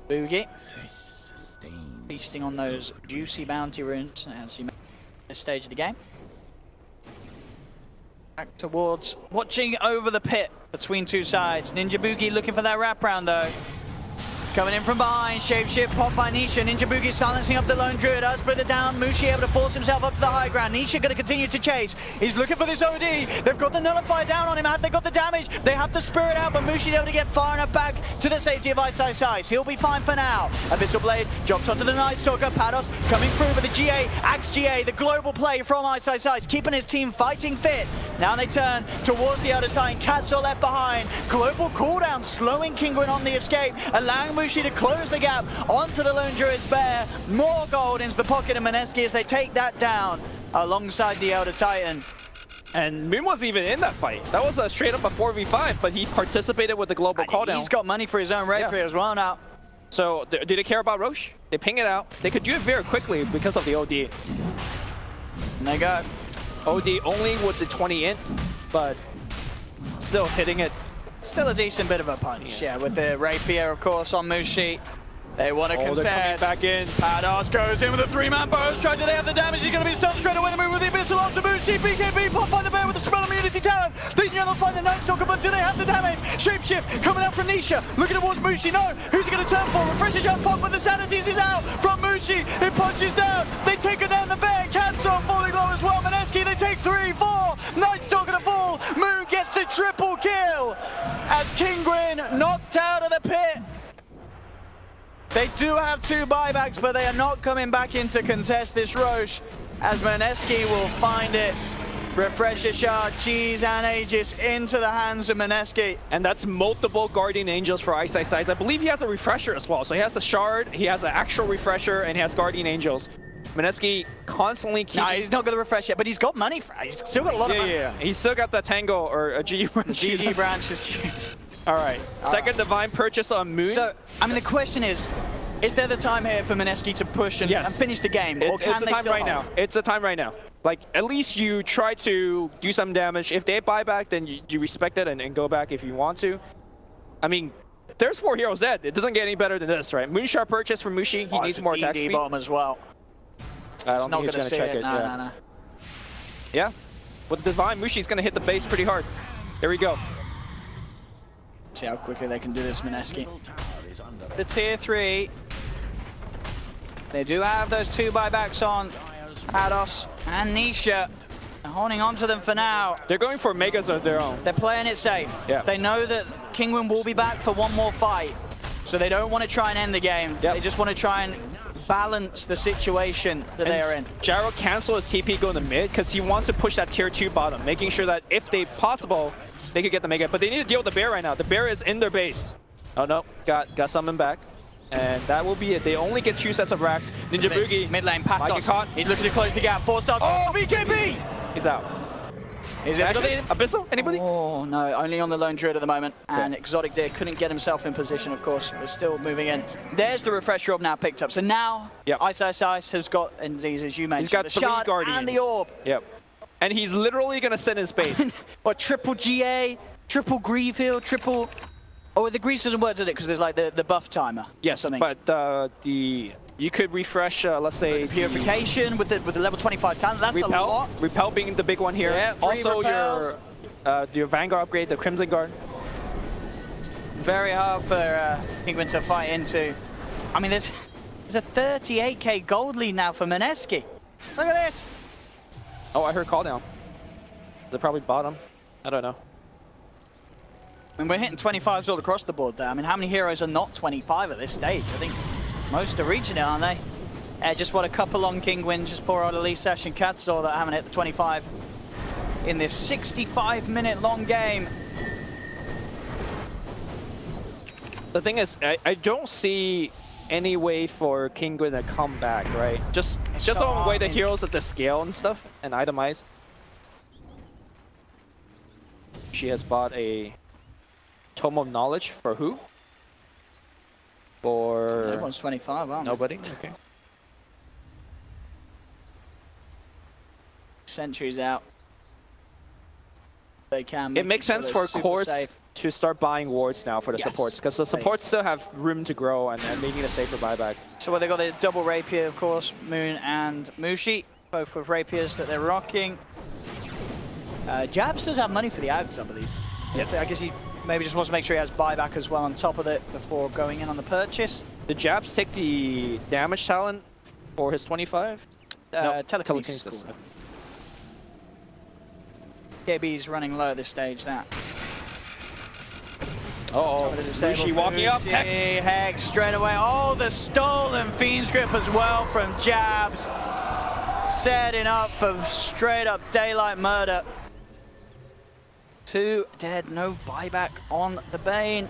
Boogie. Feasting on those juicy bounty runes as you mentioned this stage of the game. Back towards watching over the pit between 2 sides. Ninja Boogie looking for that wraparound though. Coming in from behind, shapeshift pop by Nisha. Ninja Boogie silencing up the lone druid. Split it down. Mushi able to force himself up to the high ground. Nisha going to continue to chase. He's looking for this OD. They've got the Nullifier down on him. Have they got the damage? They have the Spirit out, but Mushi able to get far enough back to the safety of Ice. He'll be fine for now. Abyssal Blade dropped onto the Night Stalker. Pados coming through with the GA. Axe GA, the global play from Ice. Keeping his team fighting fit. Now they turn towards the Elder Titan. Katso left behind. Global cooldown slowing Kinguin on the escape, allowing Mushi to close the gap onto the Lone Druid's Bear. More gold into the pocket of Meneski as they take that down alongside the Elder Titan. And Moon wasn't even in that fight. That was a straight up a 4v5, but he participated with the global call down. He's got money for his own rapier as well now. So, do they care about Roche? They ping it out. They could do it very quickly because of the OD. And they go. OD only with the 20 int, but still hitting it. Still a decent bit of a punish, with the rapier, of course, on Mushi. They want to contest. They're coming back in. Pados goes in with a 3-man burst. Trying to they have the damage. He's going to be stunned straight away. The move with the Abyssal onto Mushi. BKB popped by the Bear with the spell immunity talent. They nullify the Night Stalker, but do they have the damage? Shapeshift coming out from Nisha. Looking towards Mushi. No. Who's he going to turn for? Refresher jump pop, but the Sanities is out from Mushi. It punches down. They take it down the Bear. Katso falling low as well. Meneski, they take 3, 4. Night Stalker to fall. Moon gets the triple kill as Kinguin knocked out of the pit. They do have 2 buybacks, but they are not coming back in to contest this Roche, as Meneski will find it. Refresher Shard, Cheese and Aegis into the hands of Meneski. And that's multiple Guardian Angels for Ice. I believe he has a Refresher as well. So he has a Shard, he has an actual Refresher, and he has Guardian Angels. Meneski constantly keeps... No, he's not got the refresh yet, but he's got money for it. He's still got a lot of money. Yeah. He's still got the Tango or a GG branch. The GG branch is cute. All right. Second Divine purchase on Moon. So, I mean, the question is there the time here for Meneski to push and finish the game? Or can they still now. It's the time right now. Like, at least you try to do some damage. If they buy back, then you respect it and go back if you want to. I mean, there's 4 heroes dead. It doesn't get any better than this, right? Moonshot purchase from Mushi. He needs more attack speed. Bomb as well. I don't think he's going to check it. No. Yeah. With Divine, Mushi's going to hit the base pretty hard. Here we go. See how quickly they can do this, Meneski. The tier 3. They do have those 2 buybacks on Pados and Nisha. Holding on to them for now. They're going for megas of their own. They're playing it safe. Yeah. They know that Kinguin will be back for one more fight, so they don't want to try and end the game. Yep. They just want to try and balance the situation that they are in. Gyro cancel his TP going to mid because he wants to push that tier 2 bottom, making sure that if they possible, they could get the mega. But they need to deal with the bear right now. The bear is in their base. Oh no, got summoned back. And that will be it. They only get 2 sets of racks. Ninja Boogie. Mid lane, Might get Patos. caught. He's looking to close the gap. 4-star. Oh, BKB! He's out. Is it Actually, Abyssal? Anybody? Oh, no. Only on the lone druid at the moment. And Exotic Deer couldn't get himself in position, of course. We're still moving in. There's the refresh orb now picked up. So now, Ice has got, and these, as you mentioned, he's got the 3 shard guardians. and the orb. Yep. And he's literally going to sit in space. Or triple GA, triple Grieve heal, triple... Oh, the Grease doesn't work, does it? Because there's like the buff timer. Yes, but you could refresh, let's say... Purification with the level 25 talent, that's a lot. Repel being the big one here. Yeah, also repels. your Vanguard upgrade, the Crimson Guard. Very hard for Kinguin to fight into. I mean, there's a 38k gold lead now for Mineski. Look at this. Oh, I heard call down. They're probably bottom. I don't know. I mean, we're hitting 25s all across the board there. I mean, how many heroes are not 25 at this stage? I think most are reaching it, aren't they? Just what a couple on Kinguin, just poor old Elise Ash and Katsaw that haven't hit the 25 in this 65-minute long game. The thing is, I don't see any way for Kinguin to come back, right? Just on the way the heroes at the scale and stuff and itemize. She has bought a Tome of Knowledge for who? For... Everyone's 25, aren't they? Nobody? Okay. Sentries out. They can. It makes sense for Course to start buying wards now for the supports, because the supports still have room to grow and making a safer buyback. So they got the double rapier, of course, Moon and Mushi, both with rapiers that they're rocking. Jabs does have money for the outs, I believe. Yep. I guess he maybe just wants to make sure he has buyback as well on top of it before going in on the purchase. Did Jabs take the damage talent for his 25? No, telekinesis. KB's running low at this stage, that. Uh-oh, Mushi walking up, Hex straight away. Oh, the stolen Fiend's Grip as well from Jabs. Setting up for straight up daylight murder. 2 dead, no buyback on the Bane.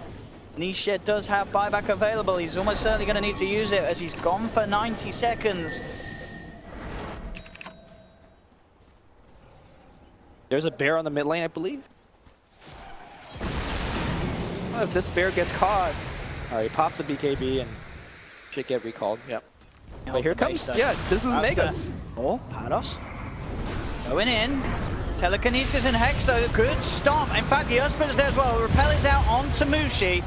Nisha does have buyback available. He's almost certainly going to need to use it as he's gone for 90 seconds. There's a bear on the mid lane, I believe. Well, if this bear gets caught, all right, he pops a BKB and should get recalled. Yep. But here comes, this is Megas. Oh, Patos. Going in. Telekinesis and Hex, though, good stomp. In fact, the Uspin's there as well. Repel is out onto Mushi.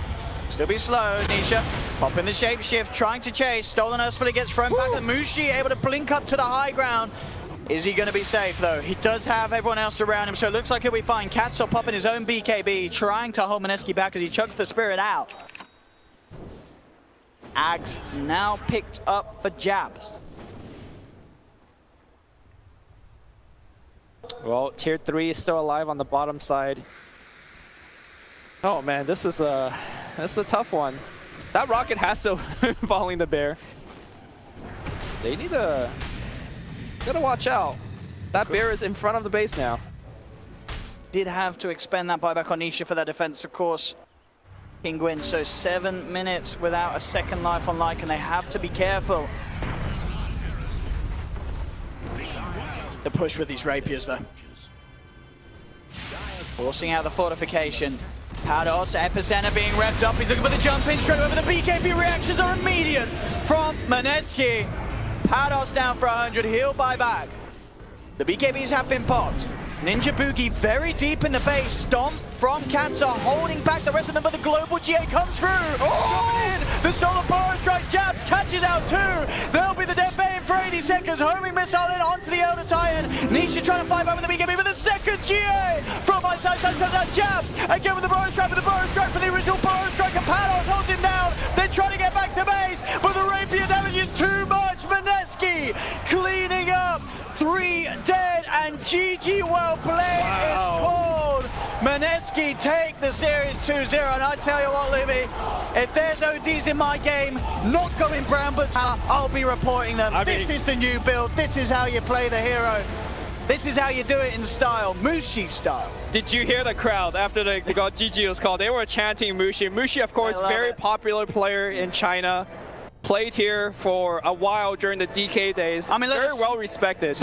Still be slow, Nisha. Popping the shapeshift, trying to chase. Stolen Uspin gets thrown back. And Mushi able to blink up to the high ground. Is he going to be safe, though? He does have everyone else around him, so it looks like he'll be fine. Katsaw popping his own BKB, trying to hold Mineski back as he chugs the Spirit out. Ags now picked up for Jabs. Well, tier 3 is still alive on the bottom side. Oh man, this is a tough one. That rocket has to following the bear. They need to gotta watch out. That bear is in front of the base now. Did have to expend that buyback on Nisha for that defense, of course. Kinguin, so 7 minutes without a second life on Lycan. They have to be careful. The push with these rapiers, though. Forcing out the fortification. Patos, Epicenter being revved up. He's looking for the jump in straight over. The BKB reactions are immediate from Mineski. Patos down for 100. He'll buy back. The BKBs have been popped. Ninja Boogie very deep in the base. Stomp from Katsaw holding back the rest of them, but the global GA comes through. Oh! In. The stolen Power Strike. Jabs catches out 2. There'll be the dead Bane for 80 seconds. Homing missile in onto the Elder Titan. Nisha trying to fight back with the BKB, but the second GA from outside comes out. Jabs again with the Burrow Strike, for the original Burrow Strike, and Patos holds him down. They're trying to get back to base, but the rapier damage is too much. Mineski cleaning up. 3 dead And GG well played is called. Maneski take the series 2-0. And I tell you what, Libby, if there's ODs in my game not going brown but I'll be reporting them. This is the new build. This is how you play the hero. This is how you do it in style, Mushi style. Did you hear the crowd after the GG was called? They were chanting Mushi. Mushi, of course, very popular player in China. Played here for a while during the DK days. I mean, very well respected.